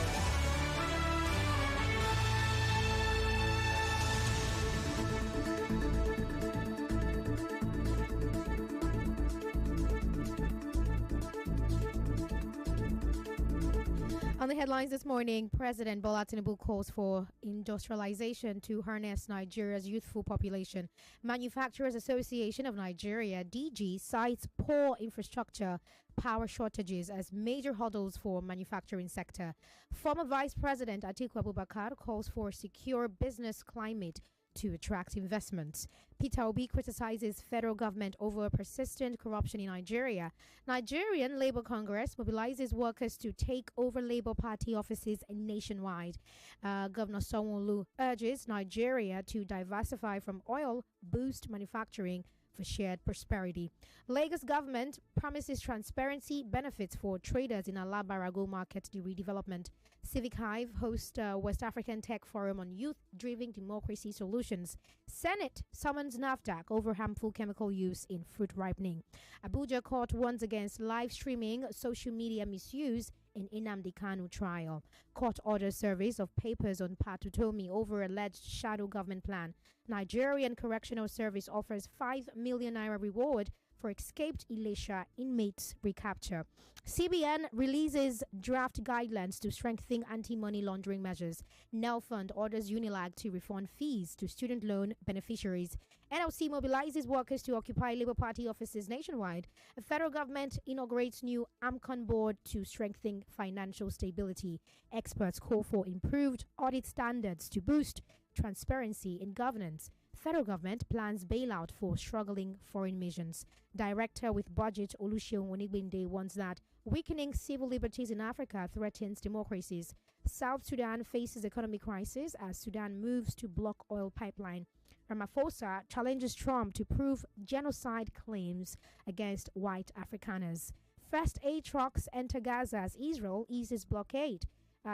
On the headlines this morning, President Bola Tinubu calls for industrialization to harness Nigeria's youthful population. Manufacturers Association of Nigeria, DG, cites poor infrastructure, power shortages as major hurdles for manufacturing sector. Former Vice President Atiku Abubakar calls for secure business climate to attract investments. Peter Obi criticizes federal government over persistent corruption in Nigeria. Nigerian Labour Congress mobilizes workers to take over Labour Party offices nationwide. Governor Sanwo-Olu urges Nigeria to diversify from oil, boost manufacturing for shared prosperity. Lagos government promises transparency benefits for traders in Alabarago market redevelopment. Civic Hive hosts West African Tech Forum on Youth-Driven Democracy Solutions. Senate summons NAFDAC over harmful chemical use in fruit ripening. Abuja court warns against live streaming social media misuse in Nnamdi Kanu trial. Court orders surveys of papers on Patutomi over alleged shadow government plan. Nigerian Correctional Service offers 5 million naira reward for escaped Ilesha inmates recapture. CBN releases draft guidelines to strengthen anti-money laundering measures. Nelfund orders Unilag to refund fees to student loan beneficiaries. NLC mobilizes workers to occupy Labour Party offices nationwide. The federal government inaugurates new AMCON board to strengthen financial stability. Experts call for improved audit standards to boost transparency in governance. Federal government plans bailout for struggling foreign missions. Director with budget Oluseun Onigbinde warns that weakening civil liberties in Africa threatens democracies. South Sudan faces economic crisis as Sudan moves to block oil pipeline. Ramaphosa challenges Trump to prove genocide claims against white Afrikaners. First aid trucks enter Gaza as Israel eases blockade.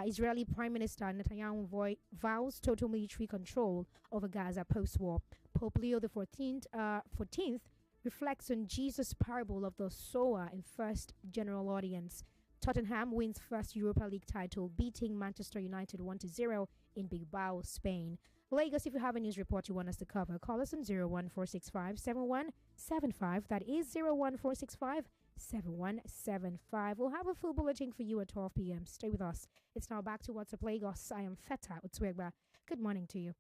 Israeli Prime Minister Netanyahu vows total military control over Gaza post-war. Pope Leo XIV reflects on Jesus' parable of the sower in first general audience. Tottenham wins first Europa League title, beating Manchester United 1-0 in Bilbao, Spain. Lagos, if you have a news report you want us to cover, call us on 01465 7175. That is 01465 7175. We'll have a full bulletin for you at 12 p.m. Stay with us. It's now back to What's Up Lagos. I am Feta Utwegba. Good morning to you.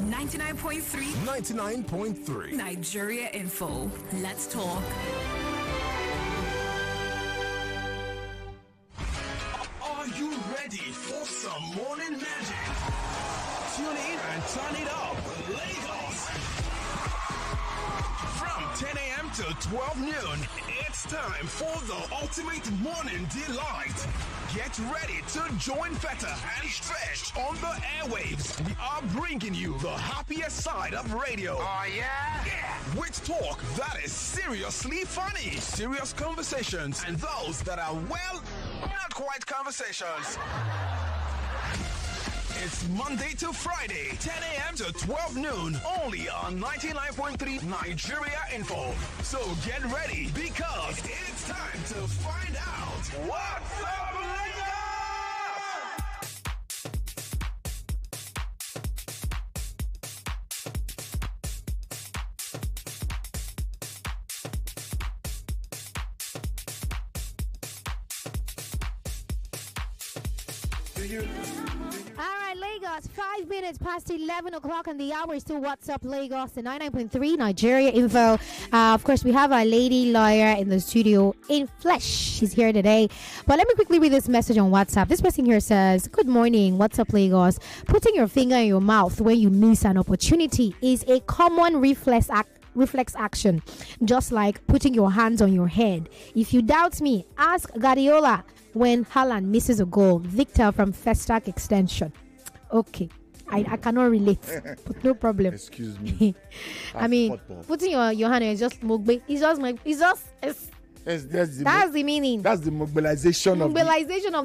$99.3 Nigeria Info. Let's talk. Are you ready for some morning magic? Tune in and turn it up, Lagos. From 10 a.m. to 12 noon, it's time for the ultimate morning delight. Get ready to join Feta and Stretch on the airwaves. We are bringing you the happiest side of radio. Oh, yeah? Yeah. With talk that is seriously funny, serious conversations, and those that are, well, not quite conversations. It's Monday to Friday, 10 a.m. to 12 noon, only on 99.3 Nigeria Info. So get ready because it's time to find out what's up, Lagos! All right, Lagos, 5 minutes past 11 o'clock on the hour. Still What's Up Lagos, the 99.3 Nigeria Info. Of course, we have our lady lawyer in the studio in flesh. She's here today. But let me quickly read this message on WhatsApp. This person here says, good morning, What's Up Lagos? Putting your finger in your mouth when you miss an opportunity is a common reflex action, just like putting your hands on your head. If you doubt me, ask Guardiola when Haaland misses a goal. Victor from Festac Extension. Okay, I cannot relate, but no problem. Excuse me. I mean, putting your hand is just mugbe. That's the meaning. That's the mobilization of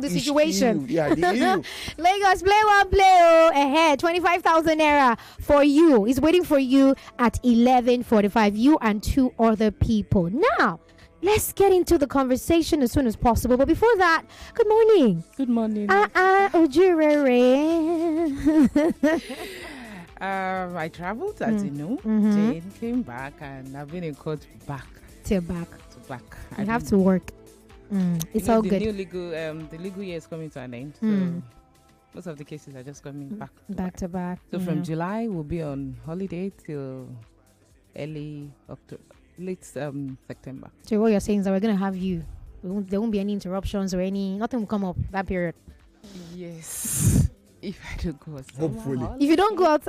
the situation. Yeah, the issue. Lagos, play one, play ahead. 25,000 naira for you. Is waiting for you at 11:45. You and two other people. Now, let's get into the conversation as soon as possible. But before that, good morning. Good morning. Ojurere. I traveled, as you know. Jane came back, and I've been in court back. Till back. Back. You have to work. It's all good. The legal year is coming to an end. So most of the cases are just coming back to back. So from July, we'll be on holiday till early October. Late September. So what you're saying is that we're going to have you. There won't be any interruptions or nothing will come up that period. Yes. If I don't go out. Hopefully. If you don't go out,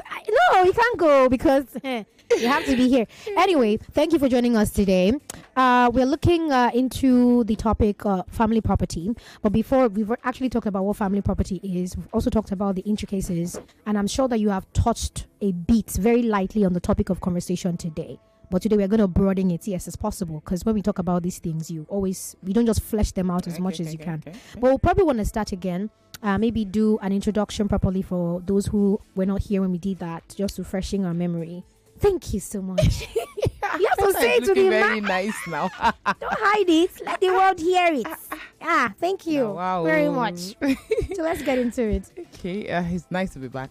no, you can't go because you have to be here. Anyway, thank you for joining us today. We're looking into the topic family property. But before, we've actually talked about what family property is. We've also talked about the intricacies. And I'm sure that you have touched a bit very lightly on the topic of conversation today. But today we're going to broaden it, yes, as possible. Because when we talk about these things, you don't just flesh them out as much as you can. But we'll probably want to start again. Maybe do an introduction properly for those who were not here when we did that, just to freshen our memory. Thank you so much. You have to say it to the very nice now. Don't hide it. Let the world hear it. Thank you very much. So let's get into it. Okay, it's nice to be back.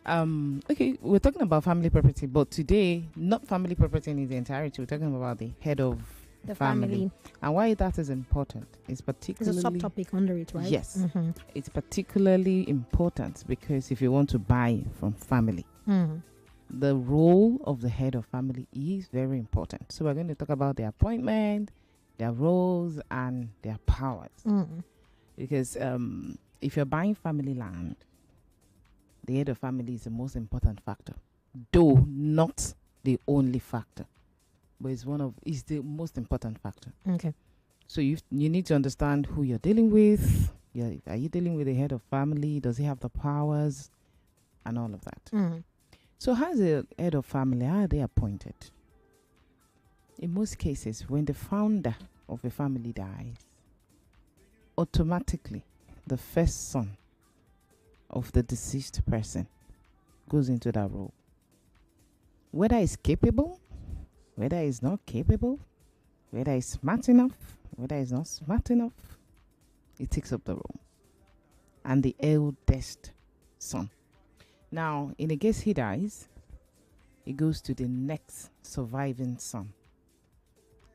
Okay, we're talking about family property, but today, not family property in its entirety. We're talking about the head of the family. And why that is important is particularly... There's a subtopic under it, right? Yes. It's particularly important because if you want to buy from family, the role of the head of family is very important. So we're going to talk about their appointment, their roles, and their powers. Because if you're buying family land, the head of family is the most important factor, though not the only factor, but it's the most important factor. Okay. So you need to understand who you're dealing with. Are you dealing with the head of family? Does he have the powers, and all of that? So how is the head of family? How are they appointed? In most cases, when the founder of a family dies, automatically the first son of the deceased person goes into that role. Whether he's capable, whether he's not capable, whether he's smart enough, whether he's not smart enough, he takes up the role. And the eldest son. Now, in a case he dies, it goes to the next surviving son.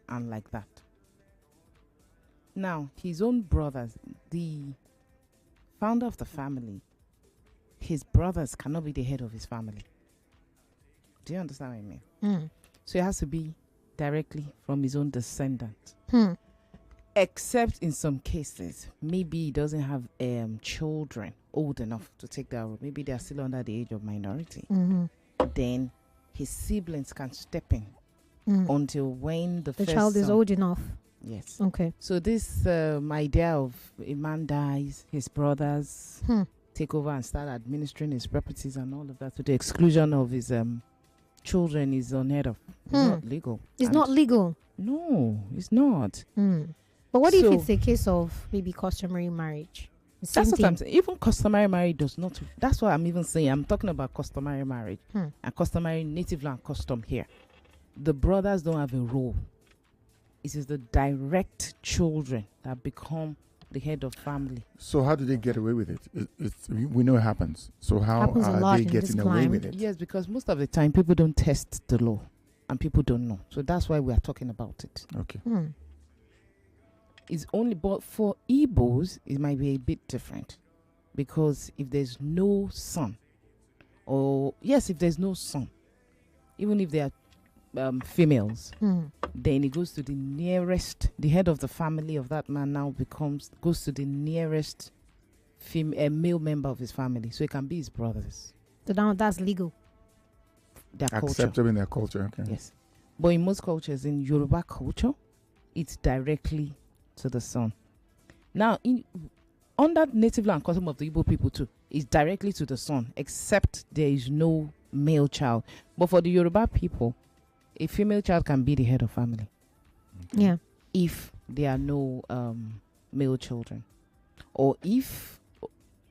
And like that. Now, his own brothers, the founder of the family, his brothers cannot be the head of his family. Do you understand what I mean? So it has to be directly from his own descendants. Except in some cases, maybe he doesn't have children old enough to take that role. Maybe they are still under the age of minority. Then his siblings can step in until when the first child is old enough. Yes. Okay. So this idea of a man dies, his brothers take over and start administering his properties and all of that to the exclusion of his children is unheard of. It's not legal. It's not legal. No, it's not. But what if it's a case of maybe customary marriage? That's what I'm saying. Even customary marriage does not. That's what I'm even saying. I'm talking about customary marriage and customary native land custom here. The brothers don't have a role. It is the direct children that become the head of family. So how do they get away with it? We know it happens. So how are they getting away with it? Yes, because most of the time people don't test the law and people don't know. So that's why we are talking about it. Okay. It's only, but for Igbos, it might be a bit different. Because if there's no son, if there's no son, even if they are females, then it goes to the nearest, the head of the family of that man now goes to the nearest male member of his family. So it can be his brothers. So now that's legal. Their culture. Acceptable in their culture, okay. Yes. But in most cultures, in Yoruba culture, it's directly to the son. Now, on that native land custom of the Igbo people too, it's directly to the son, except there is no male child. But for the Yoruba people, a female child can be the head of family. Yeah. If there are no male children. Or if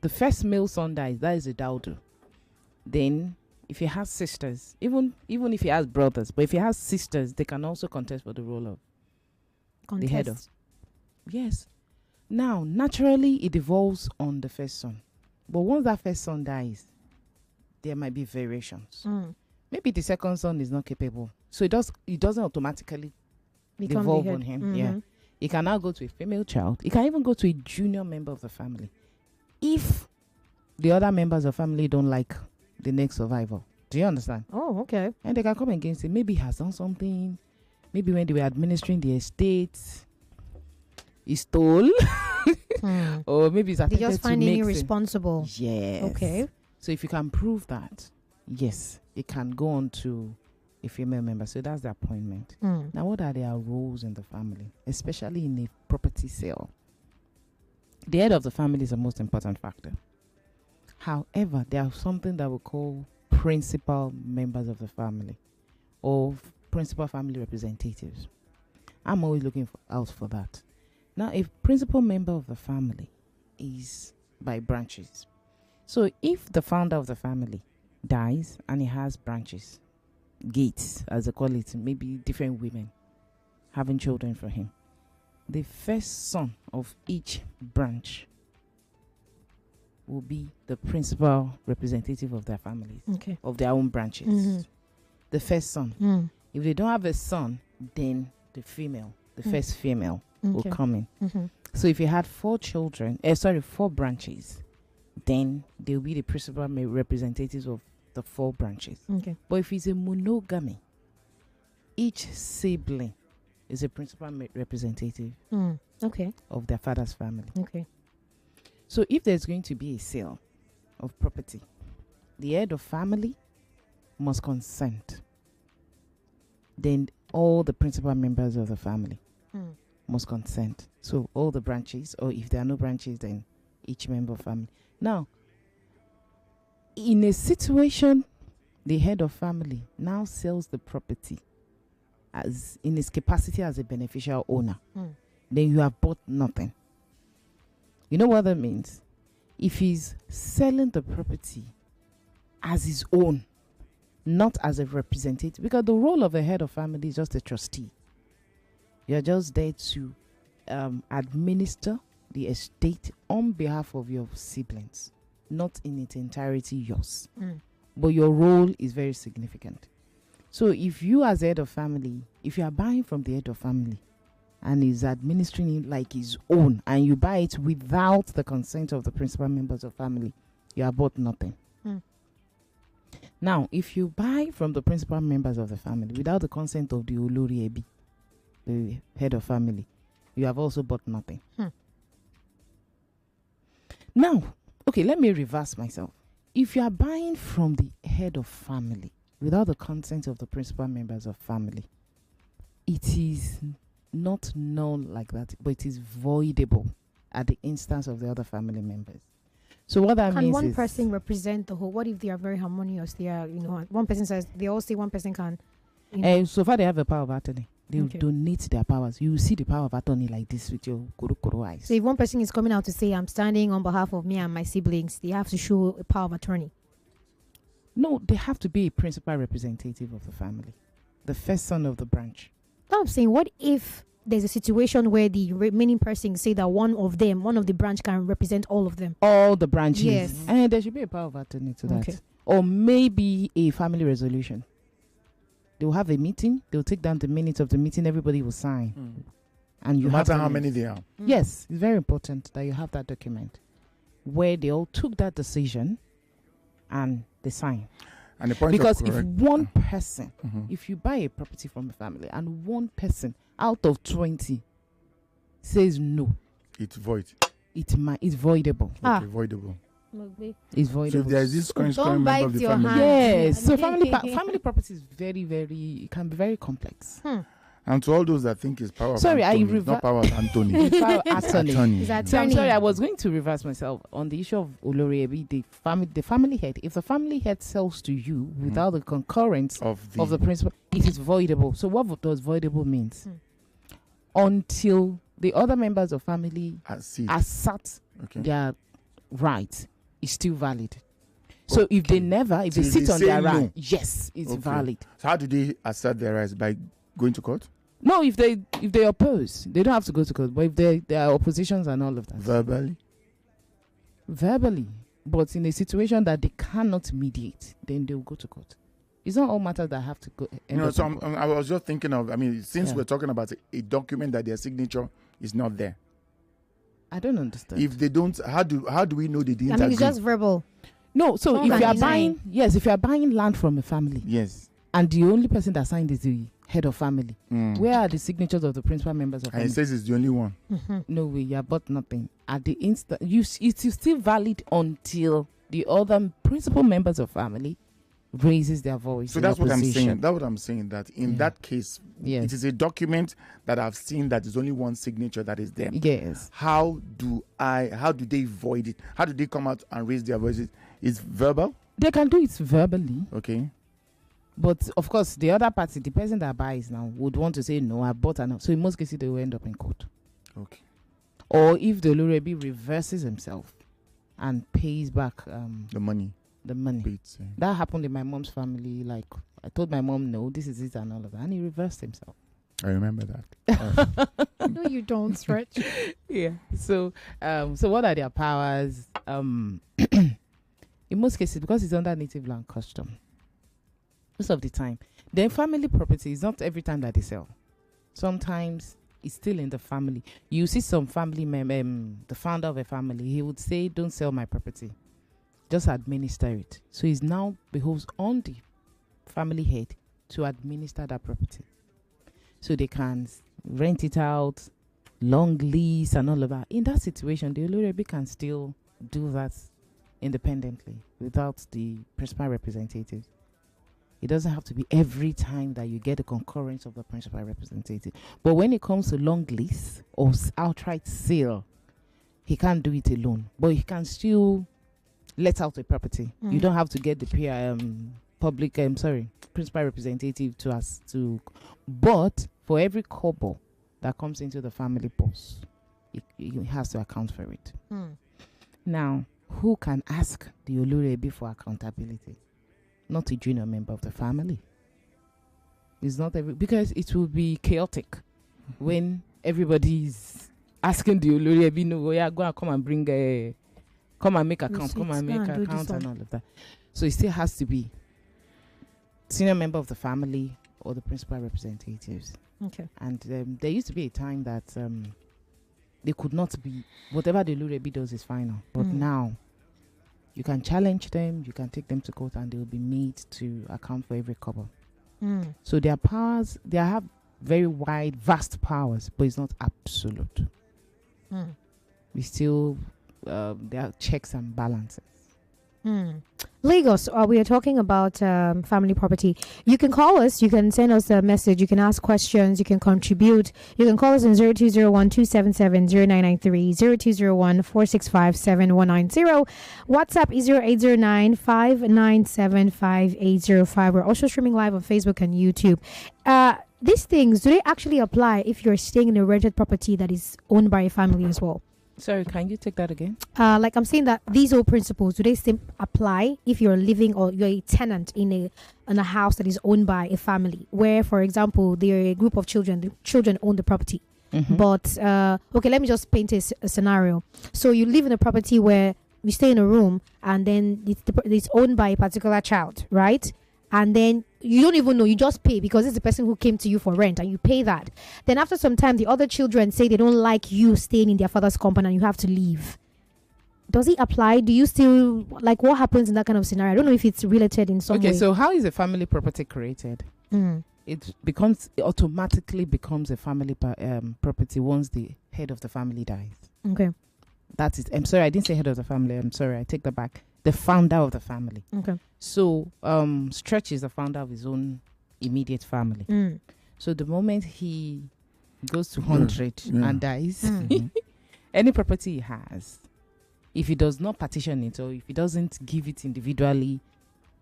the first male son dies, that is a daudu. Then, if he has sisters, even if he has brothers, but if he has sisters, they can also contest for the role of the head of. Yes. Now, naturally, it evolves on the first son. But once that first son dies, there might be variations. Maybe the second son is not capable. So it doesn't automatically devolve on him. Yeah. He can now go to a female child. He can even go to a junior member of the family. If the other members of the family don't like the next survivor. Do you understand? Oh, okay. And they can come against him. Maybe he has done something. Maybe when they were administering the estate, he stole. Or maybe he's attempted they just find him irresponsible. Yes. Okay. So if you can prove that, yes, it can go on to a female member. So that's the appointment. Now, what are their roles in the family, especially in a property sale? The head of the family is the most important factor. However, there are something that we call principal members of the family or principal family representatives. I'm always looking out for that. Now, a principal member of the family is by branches. So if the founder of the family dies and he has branches, gates, as they call it, maybe different women having children for him, the first son of each branch will be the principal representative of their families, of their own branches. The first son. If they don't have a son, then the first female will come in. So if you had 4 branches, then they'll be the principal representatives of the 4 branches. But if it's a monogamy, each sibling is a principal representative of their father's family. So if there's going to be a sale of property, the head of family must consent. Then all the principal members of the family must consent. So all the branches, or if there are no branches, then each member of family. Now, in a situation, the head of family now sells the property as in his capacity as a beneficial owner. Then you have bought nothing. You know what that means? If he's selling the property as his own, not as a representative, because the role of a head of family is just a trustee. You're just there to administer the estate on behalf of your siblings, not in its entirety yours. But your role is very significant. So if you as head of family, if you are buying from the head of family and is administering it like his own, and you buy it without the consent of the principal members of family, you have bought nothing. Now, if you buy from the principal members of the family without the consent of the Olori Ebi, the head of family, you have also bought nothing. Now, okay, let me reverse myself. If you are buying from the head of family without the consent of the principal members of family, it is not known like that, but it is voidable at the instance of the other family members. So what that means is... Can one person represent the whole? What if they are very harmonious? They are, one person says, they all say one person can... So far they have a power of attorney. They will donate their powers. You will see the power of attorney like this with your koro eyes. So if one person is coming out to say, I'm standing on behalf of me and my siblings, they have to show a power of attorney. No, they have to be a principal representative of the family. The first son of the branch. No, I'm saying, what if there's a situation where the remaining person say that one of the branch can represent all of them? All the branches. Yes. And there should be a power of attorney to that. Or maybe a family resolution. They'll have a meeting. They'll take down the minutes of the meeting. Everybody will sign. And you no matter how many they are. Yes, it's very important that you have that document where they all took that decision and they sign. And the point because if one person, if you buy a property from a family and one person out of 20 says no, it's void. It's voidable. Okay, voidable. It's voidable. So if there is this don't bite of the your family. hand. Yes. So family property is very, it can be very complex. And to all those that think it's power sorry, of Anthony, not power of Anthony. It's power of attorney. So I'm sorry, I was going to reverse myself on the issue of Oloriebi, the family head. If the family head sells to you without the concurrence of the principal, it is voidable. So what does voidable means? Until the other members of family assert their rights, is still valid. So if they sit on their right, yes, it's valid. So how do they assert their rights? By going to court? No, if they oppose, they don't have to go to court. But if there are oppositions and all of that, verbally, but in a situation that they cannot mediate, then they'll go to court. It's not all matters that have to go. So I was just thinking of. I mean, since we're talking about a document that their signature is not there, I don't understand. If they don't, how do we know they didn't? I mean, it's just verbal. No, so if you are buying land from a family, yes, and the only person that signed is the head of family, where are the signatures of the principal members of family? And it says it's the only one. No way, you bought nothing. At the instant, it's still valid until the other principal members of family raises their voice. So that's what I'm saying. That's what I'm saying. That in that case, it is a document that I've seen that is only one signature that is there. Yes. How do they void it? How do they come out and raise their voices? Is verbal? They can do it verbally. Okay. But of course, the other party, the person that buys now, would want to say, no, I bought enough. So in most cases, they will end up in court. Okay. Or if the Olurebi reverses himself and pays back the money. That happened in my mom's family. Like, I told my mom, no, this is it and all of that. And he reversed himself. I remember that. No, you don't, Stretch. Yeah. So what are their powers? In most cases, because it's under native land custom, most of the time, then family property is not every time that they sell. Sometimes it's still in the family. You see some family the founder of a family, he would say, don't sell my property, just administer it. So it's now behoves on the family head to administer that property. So they can rent it out, long lease and all of that. In that situation, the Olurebi can still do that independently without the principal representative. It doesn't have to be every time that you get the concurrence of the principal representative. But when it comes to long lease or outright sale, he can't do it alone. But he can still let out a property. You don't have to get the principal representative to us to. But for every kobo that comes into the family purse, he has to account for it. Now, who can ask the Olurebi for accountability? Not a junior member of the family. It's not because it will be chaotic when everybody is asking the Olurebi, no, yeah, go and come and bring come and make account, come and make account and all of that. So it still has to be senior member of the family or the principal representatives. Okay. And there used to be a time that they could not be, whatever the Olurebi does is final. But now, you can challenge them, you can take them to court, and they will be made to account for every kobo. So their powers, they have very wide, vast powers, but it's not absolute. We still, there are checks and balances. Lagos, we are talking about family property. You can call us, you can send us a message, you can ask questions, you can contribute. You can call us on 0201-277-0993, 0201-465-7190. WhatsApp is 0809-597-5805. We're also streaming live on Facebook and YouTube. these things, do they actually apply if you're staying in a rented property that is owned by a family as well? Sorry, can you take that again? Like I'm saying that these old principles, do they apply if you're living or you're a tenant in a house that is owned by a family, where, for example, there are a group of children, the children own the property. But, okay, let me just paint a scenario. So you live in a property where you stay in a room and then it's owned by a particular child, right? And then you don't even know, you just pay because it's the person who came to you for rent and you pay that. Then after some time, the other children say they don't like you staying in their father's compound and you have to leave. Does it apply? Do you still, like, what happens in that kind of scenario? I don't know if it's related in some way. Okay, so how is a family property created? It automatically becomes a family property once the head of the family dies. Okay. That is, I'm sorry, I didn't say head of the family. I'm sorry, I take that back. The founder of the family. Okay. So, Stretch is the founder of his own immediate family. So the moment he goes to 100 and dies, any property he has, if he does not partition it or if he doesn't give it individually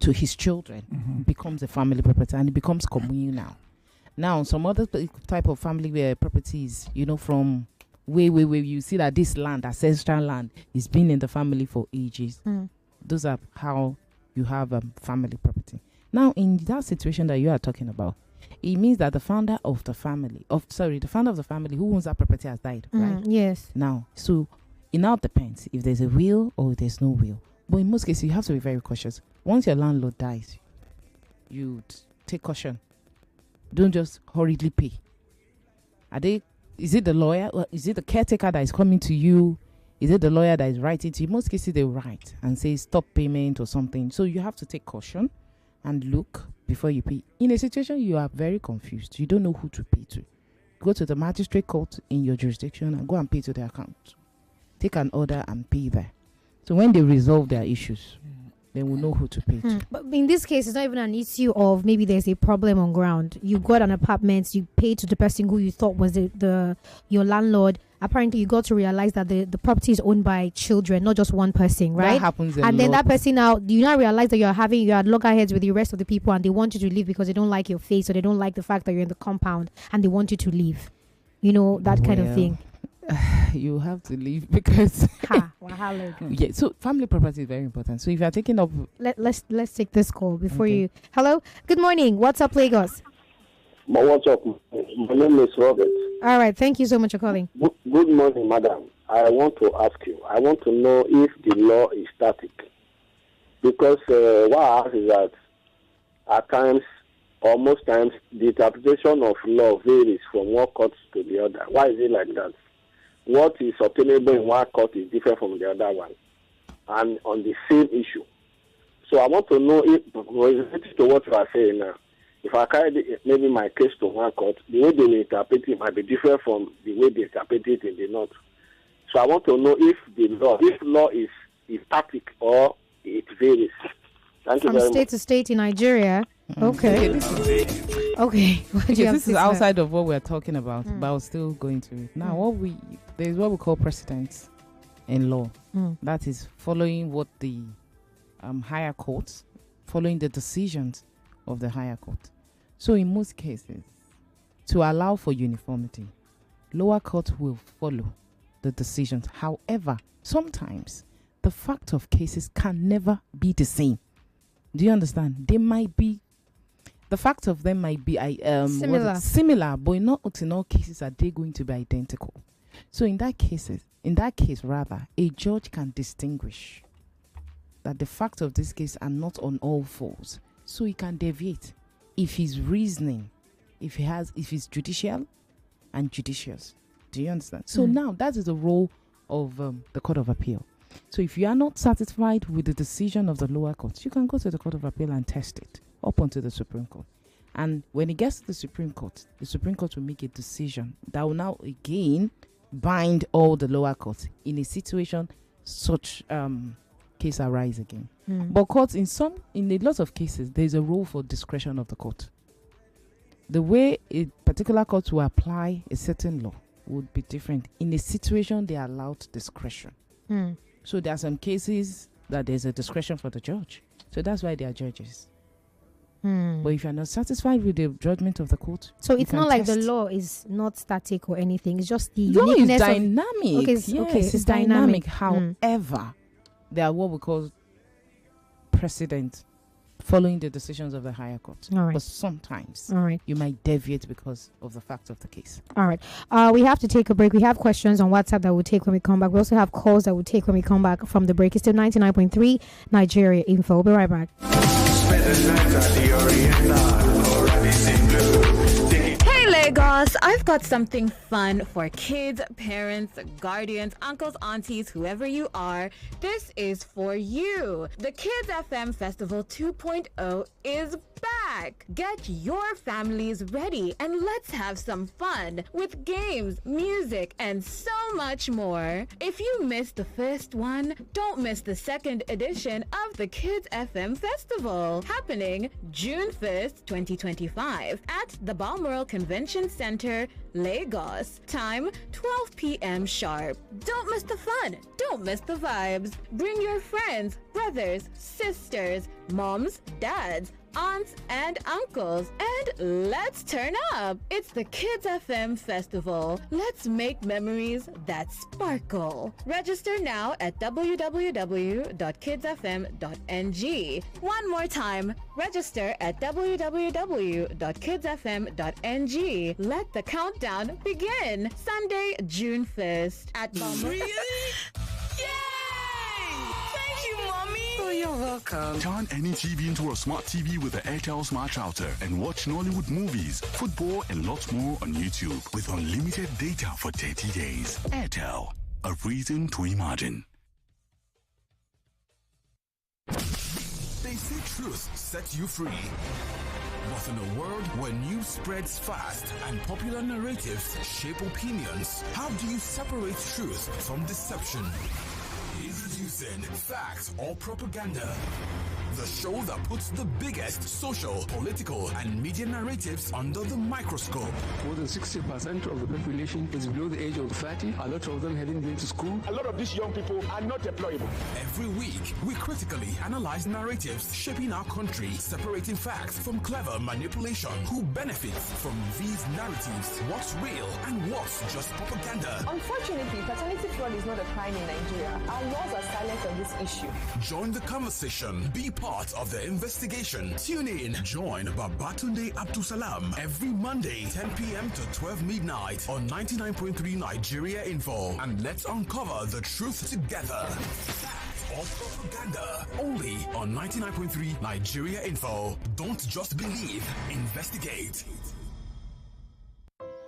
to his children, it becomes a family property and it becomes communal. Now, some other type of family properties, from way, you see that this land, ancestral land, is been in the family for ages. Those are how you have family property. Now, in that situation that you are talking about, it means that the founder of the family, who owns that property has died, right? Yes. Now, so it now depends if there's a will or there's no will. But in most cases, you have to be very cautious. Once your landlord dies, you take caution. Don't just hurriedly pay. Is it the lawyer? Is it the caretaker that is coming to you? Is it the lawyer that is writing to you? In most cases, they write and say stop payment or something. So you have to take caution and look before you pay. In a situation, you are very confused. You don't know who to pay to. Go to the magistrate court in your jurisdiction and go and pay to their account. Take an order and pay there. So when they resolve their issues, they will know who to pay to. But in this case, it's not even an issue of maybe there's a problem on ground. You got an apartment, you pay to the person who you thought was your landlord. Apparently, you got to realize that the property is owned by children, not just one person, right? That happens and then that person you now realize that you are loggerheads with the rest of the people and they want you to leave because they don't like your face or they don't like the fact that you're in the compound and they want you to leave. That kind of thing. You have to leave because yeah. So family property is very important. So if you are taking up, let's take this call before you. Hello, good morning. What's up, Lagos? What's up? My name is Robert. All right, thank you so much for calling. Good morning, madam. I want to ask you. I want to know if the law is static, because what I ask is that at times, or most times, the interpretation of law varies from one court to the other. Why is it like that? What is obtainable in one court is different from the other one, and on the same issue. So I want to know if, related to what you are saying now, if I carry maybe my case to one court, the way they will interpret it might be different from the way they interpret it in the north. So I want to know if law is static or it varies. Thank you very much. From state to state in Nigeria. Okay. Okay. This is outside of what we're talking about, but I'll still go into it. Now, there's what we call precedents in law. That is following what the higher courts, following the decisions of the higher court. So in most cases, to allow for uniformity, lower court will follow the decisions. However, sometimes the fact of cases can never be the same. Do you understand? The fact of them might be similar, but not in all cases are they going to be identical. So in that case, a judge can distinguish that the facts of this case are not on all fours. So he can deviate if he's reasoning, if he's judicial and judicious. Do you understand? So now that is the role of the Court of Appeal. So if you are not satisfied with the decision of the lower court, you can go to the Court of Appeal and test it up onto the Supreme Court. And when it gets to the Supreme Court will make a decision that will now again bind all the lower courts in a situation such case arise again. But courts in a lot of cases, there's a role for discretion of the court. The way a particular court will apply a certain law would be different. In a situation, they are allowed discretion. So there are some cases that there's a discretion for the judge. So that's why they are judges. But if you're not satisfied with the judgment of the court, so it's not like the law is not static or anything. It's just the law is uniqueness dynamic. Okay, it's dynamic. However, there are what we call precedent following the decisions of the higher court. All right. But sometimes you might deviate because of the fact of the case. All right. We have to take a break. We have questions on WhatsApp that we'll take when we come back. We also have calls that we'll take when we come back from the break. It's still 99.3 Nigeria Info. We'll be right back. Hey Lagos, I've got something fun for kids, parents, guardians, uncles, aunties, whoever you are. This is for you. The Kids FM Festival 2.0 is back. Get your families ready and let's have some fun with games, music, and so much more. If you missed the first one, don't miss the second edition of the Kids FM Festival, happening June 1st, 2025 at the Balmoral Convention Center, Lagos. Time 12 p.m. sharp. Don't miss the fun. Don't miss the vibes. Bring your friends, brothers, sisters, moms, dads, aunts and uncles, and let's turn up. It's the Kids FM Festival. Let's make memories that sparkle. Register now at www.kidsfm.ng. One more time, register at www.kidsfm.ng. Let the countdown begin. Sunday, June 1st at Really? Oh, you're welcome. Turn any TV into a smart TV with the Airtel Smart Router and watch Nollywood movies, football, and lots more on YouTube with unlimited data for 30 days. Airtel, a reason to imagine. They say truth sets you free. But in a world where news spreads fast and popular narratives shape opinions, how do you separate truth from deception? Introducing Facts or Propaganda, the show that puts the biggest social, political, and media narratives under the microscope. More than 60% of the population is below the age of 30. A lot of them haven't been to school. A lot of these young people are not employable. Every week, we critically analyze narratives shaping our country, separating facts from clever manipulation. Who benefits from these narratives? What's real and what's just propaganda? Unfortunately, paternity fraud is not a crime in Nigeria. Our laws are silent on this issue. Join the conversation. Be part of the investigation. Tune in. Join Babatunde Abdusalam every Monday, 10 p.m. to 12 midnight on 99.3 Nigeria Info. And let's uncover the truth together. Fact or propaganda. Only on 99.3 Nigeria Info. Don't just believe. Investigate.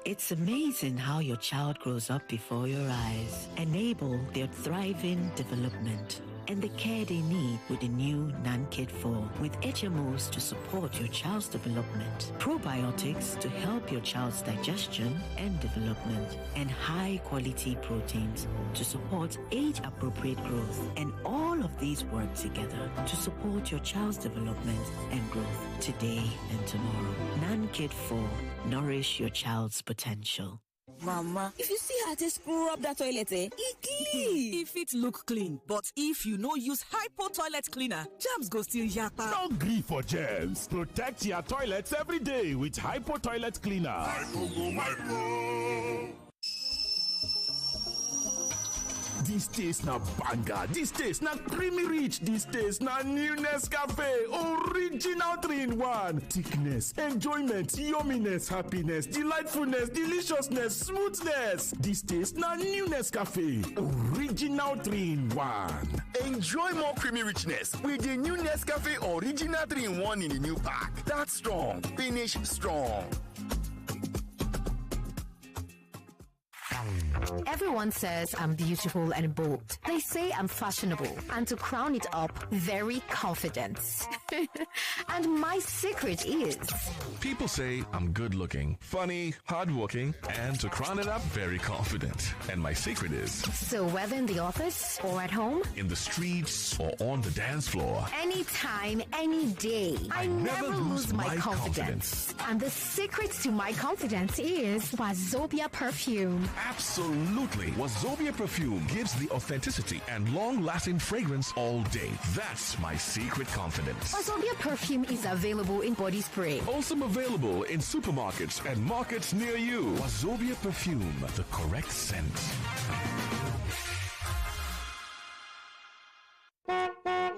It's amazing how your child grows up before your eyes. Enable their thriving development and the care they need with the new NanKid 4 with HMOs to support your child's development, probiotics to help your child's digestion and development, and high-quality proteins to support age-appropriate growth. And all of these work together to support your child's development and growth today and tomorrow. NanKid 4. Nourish your child's potential. Mama, if you see how to screw up that toilet, it clean. If it look clean, but if you no use Hypo toilet cleaner, germs go still yakpa. Don't gree for germs. Protect your toilets every day with Hypo toilet cleaner. Hypo. This taste na banger. This taste na creamy rich. This taste na new Nescafe. Original 3-in-1. Thickness, enjoyment, yumminess, happiness, delightfulness, deliciousness, smoothness. This taste na new Nescafe. Original 3-in-1. Enjoy more creamy richness with the new Nescafe Original 3-in-1 in the new pack. That's strong. Finish strong. Everyone says I'm beautiful and bold. They say I'm fashionable, and to crown it up, very confident. And my secret is... People say I'm good looking, funny, hardworking, and to crown it up, very confident. And my secret is... So whether in the office or at home, in the streets or on the dance floor, anytime, any day, I never lose my confidence. And the secret to my confidence is Wazobia perfume. Absolutely. Wazobia perfume gives the authenticity and long-lasting fragrance all day. That's my secret confidence. Wazobia perfume is available in body spray. Also available in supermarkets and markets near you. Wazobia perfume, the correct scent.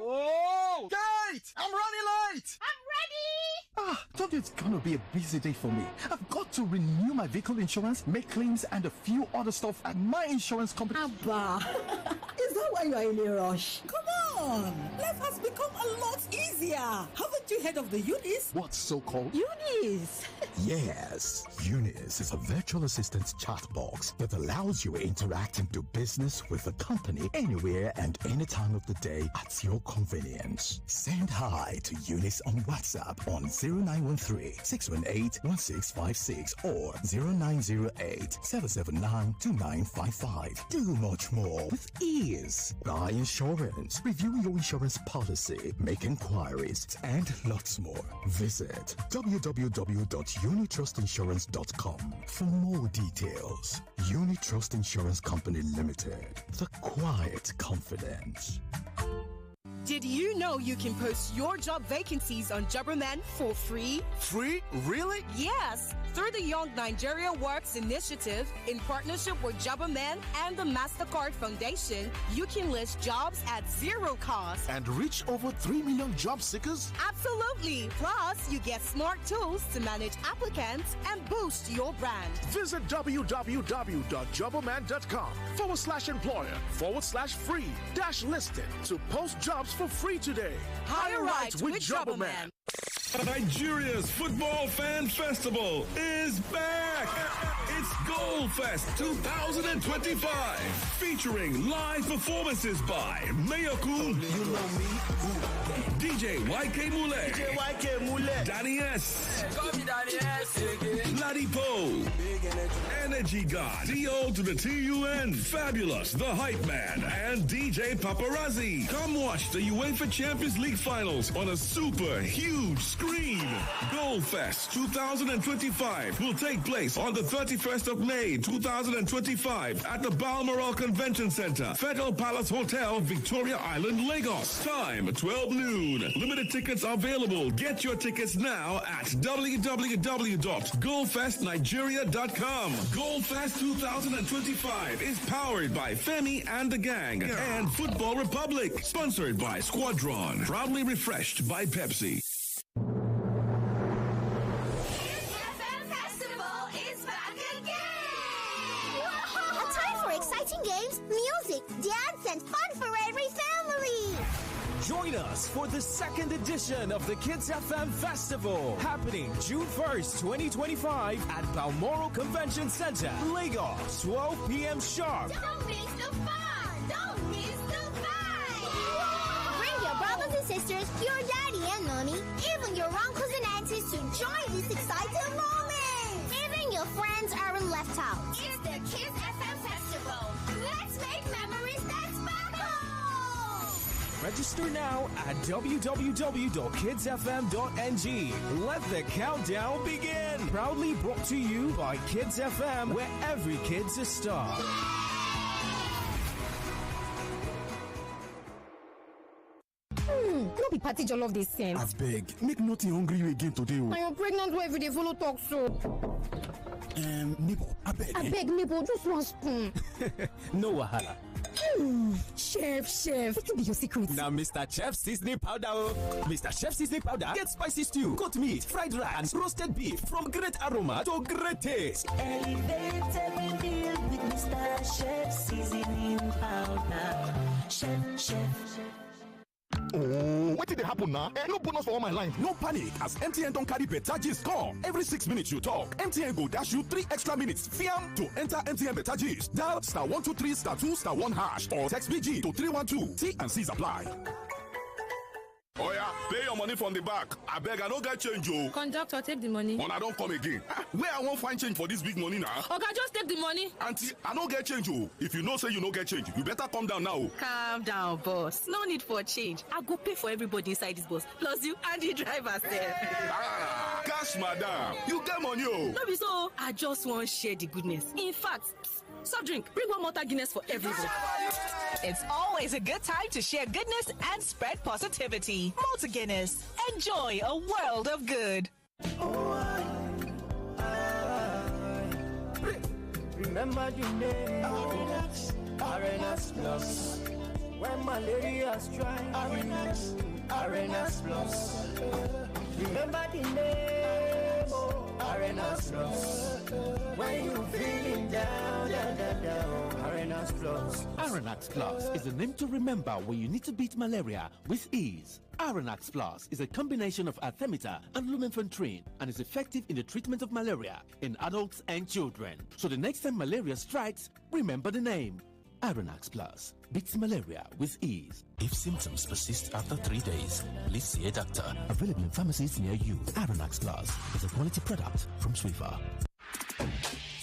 Oh, Kate! I'm running late! I'm ready! Thought it's gonna be a busy day for me. I've got to renew my vehicle insurance, make claims, and a few other stuff at my insurance company. Abba, is that why you're in a rush? Come on! Life has become a lot easier. Haven't you heard of the Unis? What's so called? Unis! Yes, Unis is a virtual assistant chat box that allows you to interact and do business with the company anywhere and any time of the day at your convenience. Send hi to Unis on WhatsApp on 0913-618-1656 or 0908-779-2955. Do much more with ease. Buy insurance, review your insurance policy, make inquiries, and lots more. Visit www.unitrustinsurance.com for more details. Unitrust Insurance Company Limited. The quiet confidence. Did you know you can post your job vacancies on Jobberman for free? Free? Really? Yes! Through the Young Nigeria Works initiative, in partnership with Jobberman and the MasterCard Foundation, you can list jobs at zero cost. And reach over 3 million job seekers? Absolutely! Plus, you get smart tools to manage applicants and boost your brand. Visit www.jobberman.com/employer/free-listing to post jobs for free today. Hire right with Jobberman. Nigeria's Football Fan Festival is back. It's Goal Fest 2025, featuring live performances by Mayoku, DJ YK Mule, Danny S, Bloody Poe, Energy God, D.O. to the T.U.N., Fabulous, The Hype Man, and DJ Paparazzi. Come watch the UEFA Champions League finals on a super huge screen. Goal Fest 2025 will take place on the 31st of May 2025 at the Balmoral Convention Center, Federal Palace Hotel, Victoria Island, Lagos. Time 12 noon. Limited tickets are available. Get your tickets now at www.goalfestnigeria.com. Goal Fest 2025 is powered by Femi and the Gang and Football Republic. Sponsored by Squadron. Proudly refreshed by Pepsi. Exciting games, music, dance, and fun for every family. Join us for the second edition of the Kids FM Festival, happening June 1st, 2025 at Balmoral Convention Center, Lagos, 12 p.m. sharp. Don't miss the fun! Don't miss the fun! Bring your brothers and sisters, your daddy and mommy, even your uncles and aunties to join this exciting moment. Even your friends aren't left out. It's the Kids FM Festival. Let's make memories that sparkle! Register now at www.kidsfm.ng. Let the countdown begin. Proudly brought to you by Kids FM, where every kid's a star. No be party jollof this thing. I beg, make nothing hungry you again today. I am pregnant where every day follow talk so. Neighbor, I beg. I beg, neighbor, just one spoon. No wahala. Chef, what be your secret? Now, Mr. Chef Seasoning Powder. Mr. Chef Seasoning Powder. Get spicy stew, goat meat, fried rice, and roasted beef from great aroma to great taste. Elevate every meal with Mr. Chef Seasoning Powder. Chef. Oh, what did happen now? No bonus for all my line. No panic, as MTN don't carry better gist come. Every 6 minutes you talk, MTN go dash you 3 extra minutes. Fiam to enter MTN better gist. Dial *123*2*1# or text BG to 312. T and C's apply. Oh yeah, pay your money from the back. I beg, I don't get change, oh. Conductor, take the money. When I don't come again. Where I won't find change for this big money now? Okay, just take the money. Auntie, I don't get change, oh. If you know say you don't get change, you better come down now. Calm down, boss. No need for change. I go pay for everybody inside this bus. Plus you and the driver there. Cash, madam. You get money, oh. No be so. I just want to share the goodness. In fact, soft drink. Bring one Malta Guinness for everybody. It's always a good time to share goodness and spread positivity. Malta Guinness. Enjoy a world of good. Remember the name Arenas Plus. When malaria strikes, Arenas Plus. Remember the name Arenas Plus. When you feeling down, Arenas Plus. Arenax Plus is a name to remember when you need to beat malaria with ease. Arenax Plus is a combination of artemether and lumefantrine and is effective in the treatment of malaria in adults and children. So the next time malaria strikes, remember the name. Arenax Plus beats malaria with ease. If symptoms persist after 3 days, please see a doctor. Available in pharmacies near you. Arenax Plus is a quality product from Swiffer.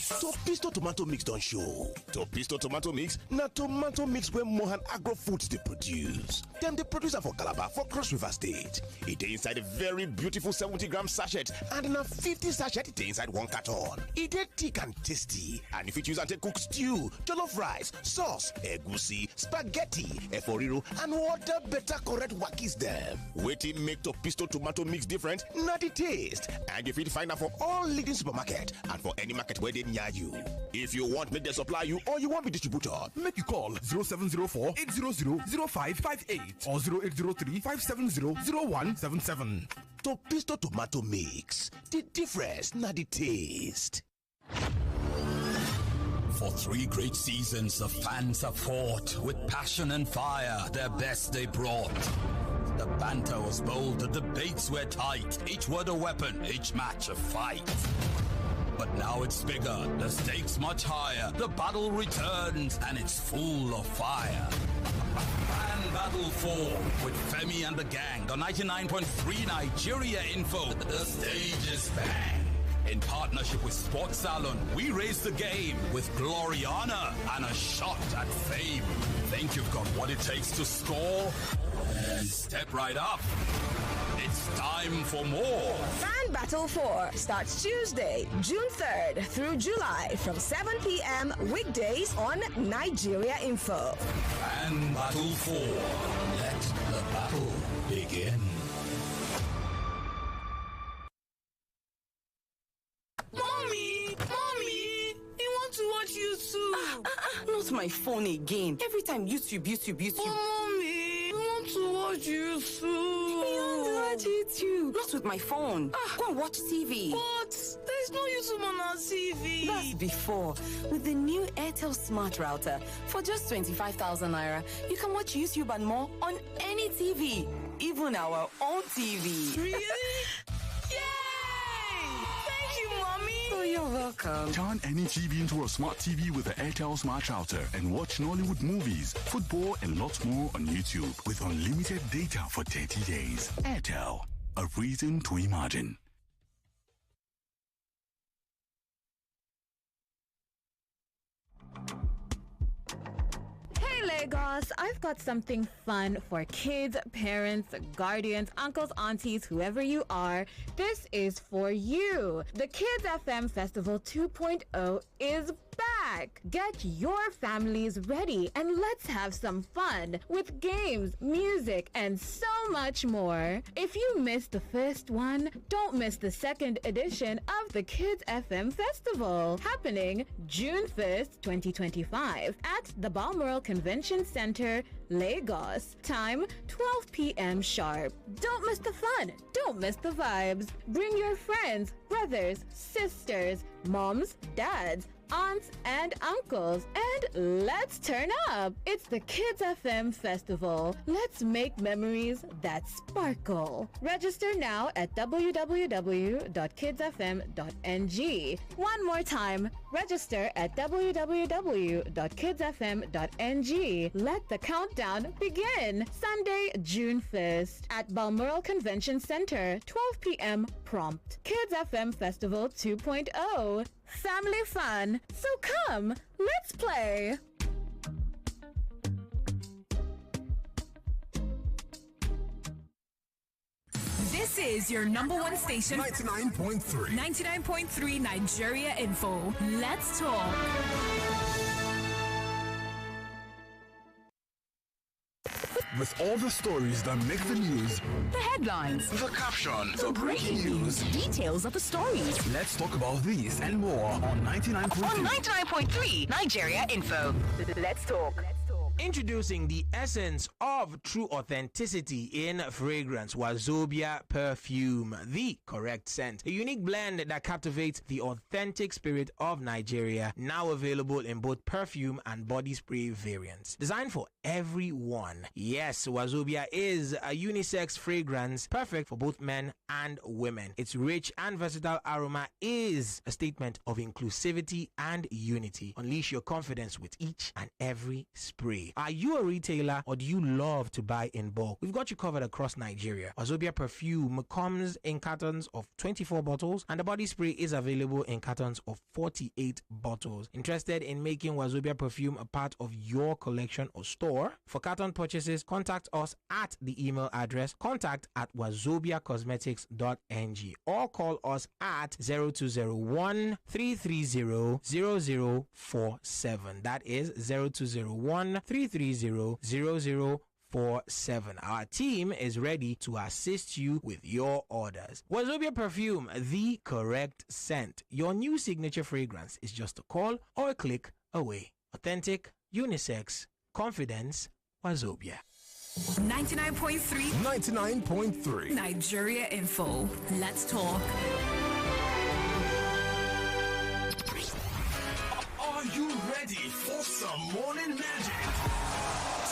Topisto tomato mix don't show. Topisto tomato mix na tomato mix where Mohan Agro Foods they produce. Them they produce for Calabar for Cross River State. It is inside a very beautiful 70-gram sachet and in a 50 sachet it is inside 1 carton. It is thick and tasty. And if you choose and cook stew, jollof rice, sauce, egusi, spaghetti, eforiro, and what the better correct wakis them. Waiting make Topisto tomato mix different, not the taste. And if you find out for all leading supermarket and for any market where they near you. If you want make them supply you or you want me distributor, make you call 0704-800-0558 or 0803-570-0177. Topisto tomato mix. The difference, not the taste. For 3 great seasons, the fans have fought with passion and fire, their best they brought. The banter was bold, the debates were tight, each word a weapon, each match a fight. But now it's bigger, the stakes much higher, the battle returns and it's full of fire. Fan Battle 4 with Femi and the gang on 99.3 Nigeria Info. The stage is bang. In partnership with Sports Salon, we raise the game with Gloriana and a shot at fame. Think you've got what it takes to score? Then step right up. It's time for more. Fan Battle 4 starts Tuesday, June 3rd through July from 7 p.m. weekdays on Nigeria Info. Fan Battle 4. Let the battle begin. Mommy! I want to watch YouTube. Not my phone again. Every time YouTube. Oh, Mommy! I want to watch YouTube. Not with my phone. Go and watch TV. But there's no YouTube on our TV. That's before. With the new Airtel Smart Router, for just 25,000 naira, you can watch YouTube and more on any TV, even our own TV. Really? Yay! Thank you, Mommy. Oh, you're welcome. Turn any TV into a smart TV with the Airtel Smart Router and watch Nollywood movies, football, and lots more on YouTube with unlimited data for 30 days. Airtel, a reason to imagine. Hey Lagos, I've got something fun for kids, parents, guardians, uncles, aunties, whoever you are. This is for you. The Kids FM Festival 2.0 is back. Get your families ready and let's have some fun with games, music, and so much more. If you missed the first one, don't miss the second edition of the Kids FM Festival, happening June 1st, 2025 at the Balmoral Convention Center, Lagos. Time 12 p.m. sharp. Don't miss the fun. Don't miss the vibes. Bring your friends, brothers, sisters, moms, dads, aunts and uncles, and let's turn up. It's the Kids FM Festival. Let's make memories that sparkle. Register now at www.kidsfm.ng. One more time, register at www.kidsfm.ng. Let the countdown begin. Sunday, June 1st at Balmoral Convention Center, 12 p.m. prompt. Kids FM Festival 2.0. Family fun. So come, let's play. This is your number one station. 99.3. 99.3 Nigeria Info. Let's talk. with all the stories that make the news, The headlines, the caption, the breaking news. details of the stories. Let's talk about these and more on 99.3. On 99.3 Nigeria Info. Let's talk. Introducing the essence of true authenticity in fragrance, Wazobia perfume, the correct scent. A unique blend that captivates the authentic spirit of Nigeria, now available in both perfume and body spray variants. Designed for everyone. Yes, Wazobia is a unisex fragrance, perfect for both men and women. Its rich and versatile aroma is a statement of inclusivity and unity. Unleash your confidence with each and every spray. Are you a retailer or do you love to buy in bulk? We've got you covered across Nigeria. Wazobia perfume comes in cartons of 24 bottles and the body spray is available in cartons of 48 bottles. Interested in making Wazobia perfume a part of your collection or store? For carton purchases, contact us at the email address contact@wazobiacosmetics.ng or call us at 0201 330 0047. That is 0201 330 0047. Our team is ready to assist you with your orders. Wazobia perfume, the correct scent. Your new signature fragrance is just a call or a click away. Authentic, unisex, confidence, Wazobia. 99.3 99.3 Nigeria Info. Let's talk. Are you ready for some morning magic?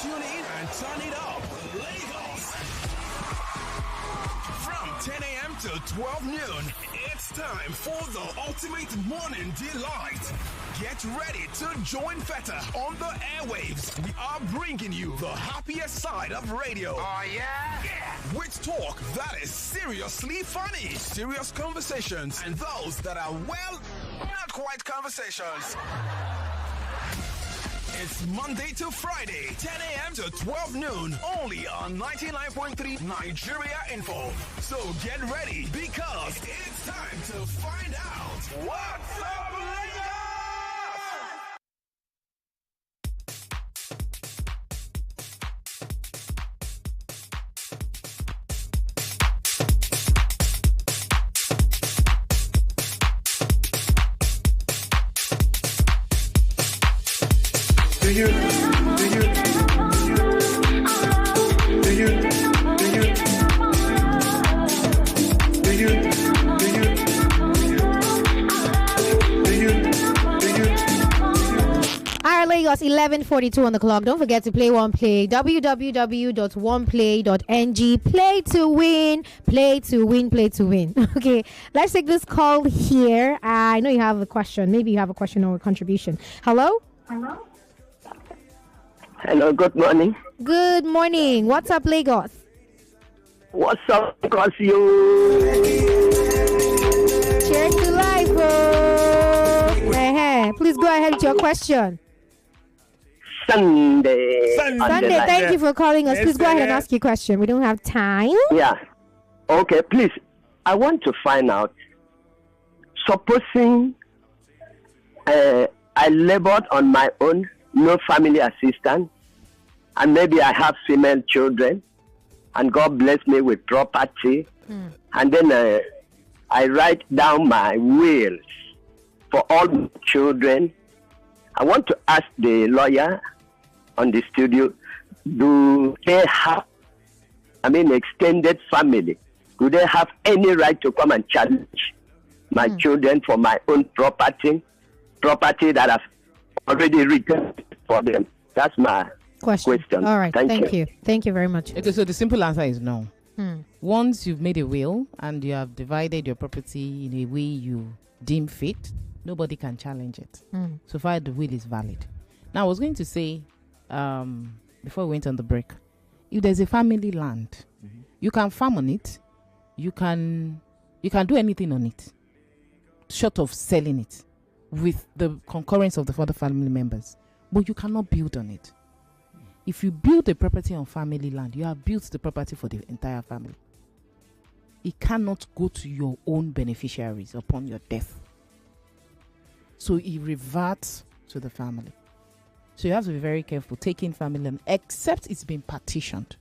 Tune in and turn it up, Lagos. From 10 a.m. to 12 noon, it's time for the ultimate morning delight. Get ready to join Feta on the airwaves. We are bringing you the happiest side of radio. Oh, yeah? Yeah. With talk that is seriously funny, serious conversations, and those that are, well, not quite conversations. It's Monday to Friday, 10 a.m. to 12 noon, only on 99.3 Nigeria Info. So get ready, because it's time to find out what's up, Lagos! Do you? Alright, Lagos, 11:42 on the clock. Don't forget to play One Play. www.oneplay.ng. Play to win. Play to win. Play to win. Okay, let's take this call here. I know you have a question. Maybe you have a question or a contribution. Hello? Hello, good morning. Good morning. What's up, Lagos? What's up, because you? Check to life, please go ahead with your question. Sunday. Thank you for calling us. Please go ahead and ask your question. We don't have time. Yeah. Okay, please. I want to find out. Supposing I labored on my own, no family assistance, and maybe I have female children, and God bless me with property, and then I write down my wills for all my children. I want to ask the lawyer on the studio, do they have, extended family, do they have any right to come and challenge my children for my own property that I've already written for them? That's my question. All right, thank you. Thank you very much. Okay, so the simple answer is no. Once you've made a will and you have divided your property in a way you deem fit, nobody can challenge it. So far, the will is valid. Now, I was going to say, before we went on the break, if there's a family land, you can farm on it, you can do anything on it, short of selling it with the concurrence of the other family members, but you cannot build on it. If you build a property on family land, you have built the property for the entire family. It cannot go to your own beneficiaries upon your death. So it reverts to the family. So you have to be very careful taking family land, except it's been partitioned.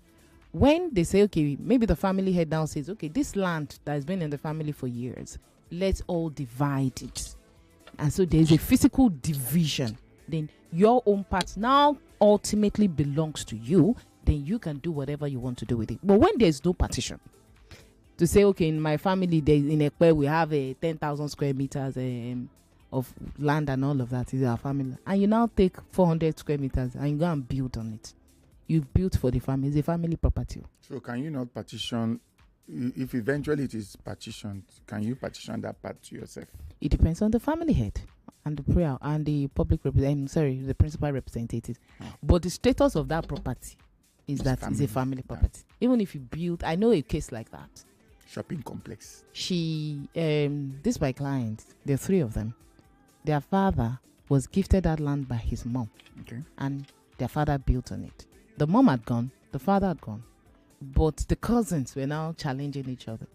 When they say, okay, maybe the family head down says, okay, this land that has been in the family for years, let's all divide it. And so there's a physical division. Then your own part now ultimately belongs to you. Then you can do whatever you want to do with it. But when there's no partition, to say, okay, in my family, in Ekpe, we have a 10,000 square meters of land and all of that is our family. And you now take 400 square meters and you go and build on it. You've built for the family. It's a family property. So can you not partition, if eventually it is partitioned, can you partition that part to yourself? It depends on the family head and the prayer and the the principal representative. But the status of that property is that it's a family property. Even if you build, I know a case like that. Shopping complex. This my client, there are 3 of them. Their father was gifted that land by his mom. Okay. And their father built on it. The mom had gone, the father had gone. But the cousins were now challenging each other.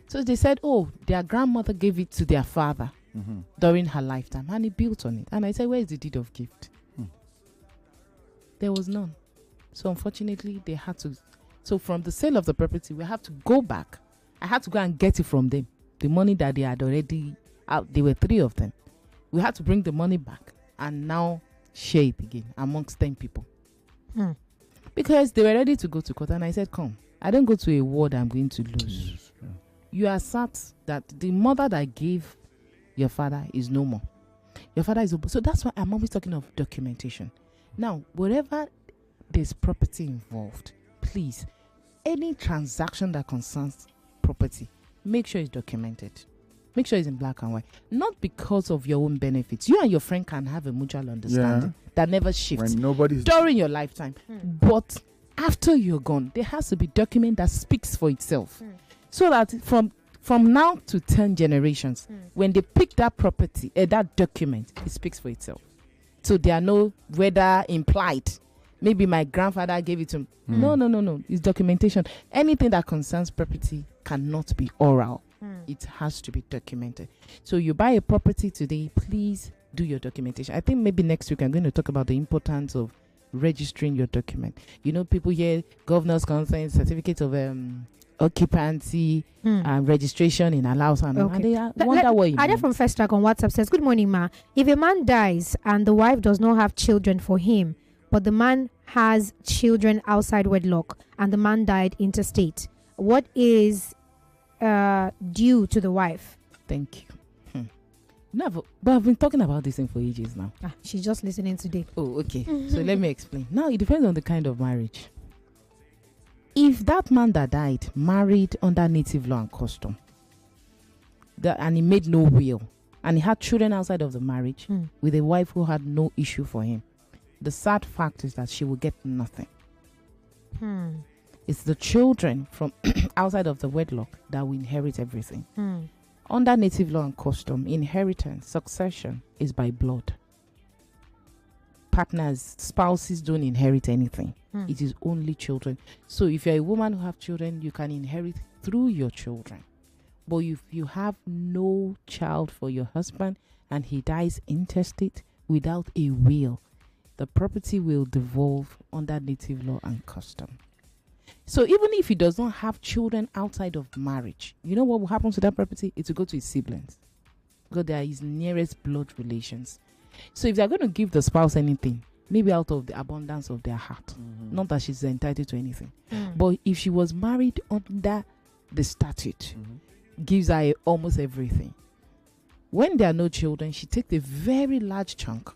So they said, oh, their grandmother gave it to their father during her lifetime. And he built on it. And I said, where is the deed of gift? There was none. So unfortunately, they had to. So from the sale of the property, we have to go back. I had to go and get it from them. The money that they had already out. There were 3 of them. We had to bring the money back and now share it again amongst 10 people. Because they were ready to go to court. And I said, come, I don't go to a war that I'm going to lose. You are sat that the mother that gave your father is no more. Your father is... So that's why I'm always talking of documentation. Now, wherever there's property involved, please, any transaction that concerns property, make sure it's documented. Make sure it's in black and white. Not because of your own benefits. You and your friend can have a mutual understanding that never shifts during your lifetime. But after you're gone, there has to be document that speaks for itself. So that from now to 10 generations, when they pick that property, that document, it speaks for itself. So there are no whether implied. Maybe my grandfather gave it to me. No. It's documentation. Anything that concerns property cannot be oral. It has to be documented. So you buy a property today, please do your documentation. I think maybe next week I'm going to talk about the importance of registering your document. You know, people hear governor's consent, certificate of occupancy, and registration in a house, and they wonder what you mean. Ada from Festa Stretch on WhatsApp says, good morning, ma. If a man dies and the wife does not have children for him, but the man has children outside wedlock and the man died interstate, what is due to the wife? Thank you. Never, but I've been talking about this thing for ages now. She's just listening today. Oh, okay. So let me explain. Now, it depends on the kind of marriage. If that man that died married under native law and custom, and he made no will, and he had children outside of the marriage with a wife who had no issue for him, the sad fact is that she will get nothing. It's the children from outside of the wedlock that will inherit everything. Under native law and custom, inheritance, succession is by blood. Partners, spouses don't inherit anything. It is only children. So if you're a woman who have children, you can inherit through your children. But if you have no child for your husband and he dies intestate without a will, the property will devolve under native law and custom. So even if he does not have children outside of marriage, you know what will happen to that property? It will go to his siblings, because they are his nearest blood relations. So if they're going to give the spouse anything, maybe out of the abundance of their heart, not that she's entitled to anything. But if she was married under the statute, gives her almost everything. When there are no children, she takes a very large chunk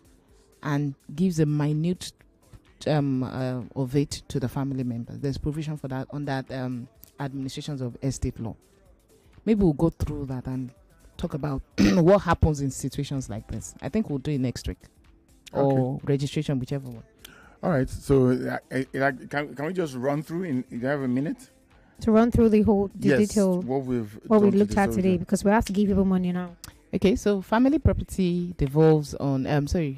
and gives a minute of it to the family members. There's provision for that on that administrations of estate law. Maybe we'll go through that and talk about what happens in situations like this. I think we'll do it next week, or registration, whichever one. All right. So can we just run through you have a minute to run through the whole detail what we looked at today, because we have to give people money now. Okay, so family property devolves on,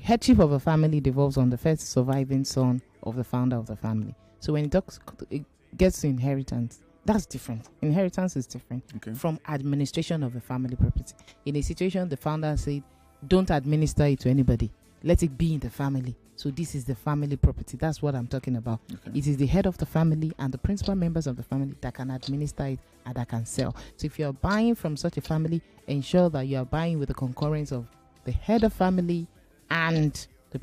headship of a family devolves on the first surviving son of the founder of the family. So when it gets to inheritance, that's different. Inheritance is different from administration of a family property. In a situation, the founder said, don't administer it to anybody. Let it be in the family. So this is the family property. That's what I'm talking about. Okay. It is the head of the family and the principal members of the family that can administer it and that can sell. So if you're buying from such a family, ensure that you are buying with the concurrence of the head of family and the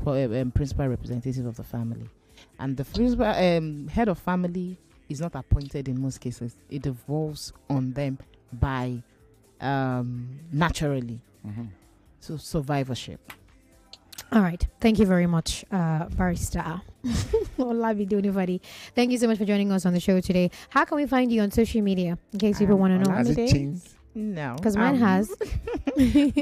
principal representative of the family. And the principal head of family is not appointed in most cases. It devolves on them by naturally. So survivorship. All right. Thank you very much, Barrister. Olabide. Thank you so much for joining us on the show today. How can we find you on social media in case people want to know? Has it changed? No. Because mine has.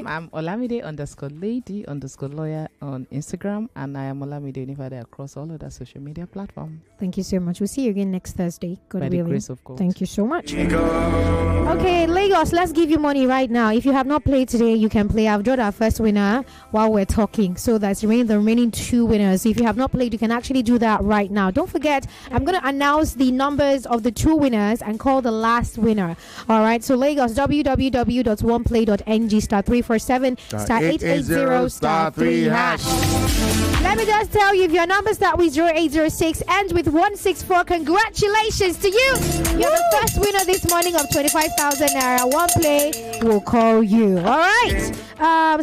I'm Olamide_lady_lawyer on Instagram, and I am Olamide Unified across all other social media platforms. Thank you so much. We'll see you again next Thursday. By the grace of God. Thank you so much. Okay, Lagos, let's give you money right now. If you have not played today, you can play. I've drawn our first winner while we're talking. So that's the remaining 2 winners. If you have not played, you can actually do that right now. Don't forget, I'm going to announce the numbers of the 2 winners and call the last winner. All right, so Lagos, www.oneplay.ng *347 *880 *3#. Let me just tell you, if your number starts with 0806 ends with 164, congratulations to you. You're the first winner this morning of 25,000 naira. One Play will call you. All right.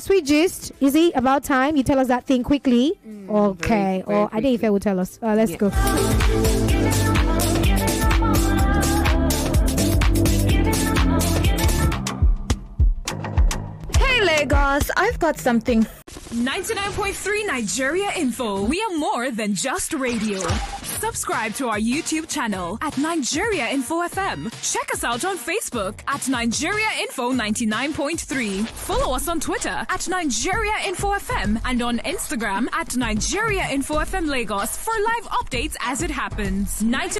Sweet gist, is it about time you tell us that thing quickly? Okay. Or I think Ife will tell us. Let's go. Lagos, I've got something. 99.3 Nigeria Info. We are more than just radio. Subscribe to our YouTube channel at Nigeria Info FM. Check us out on Facebook at Nigeria Info 99.3. Follow us on Twitter at Nigeria Info FM and on Instagram at Nigeria Info FM Lagos for live updates as it happens.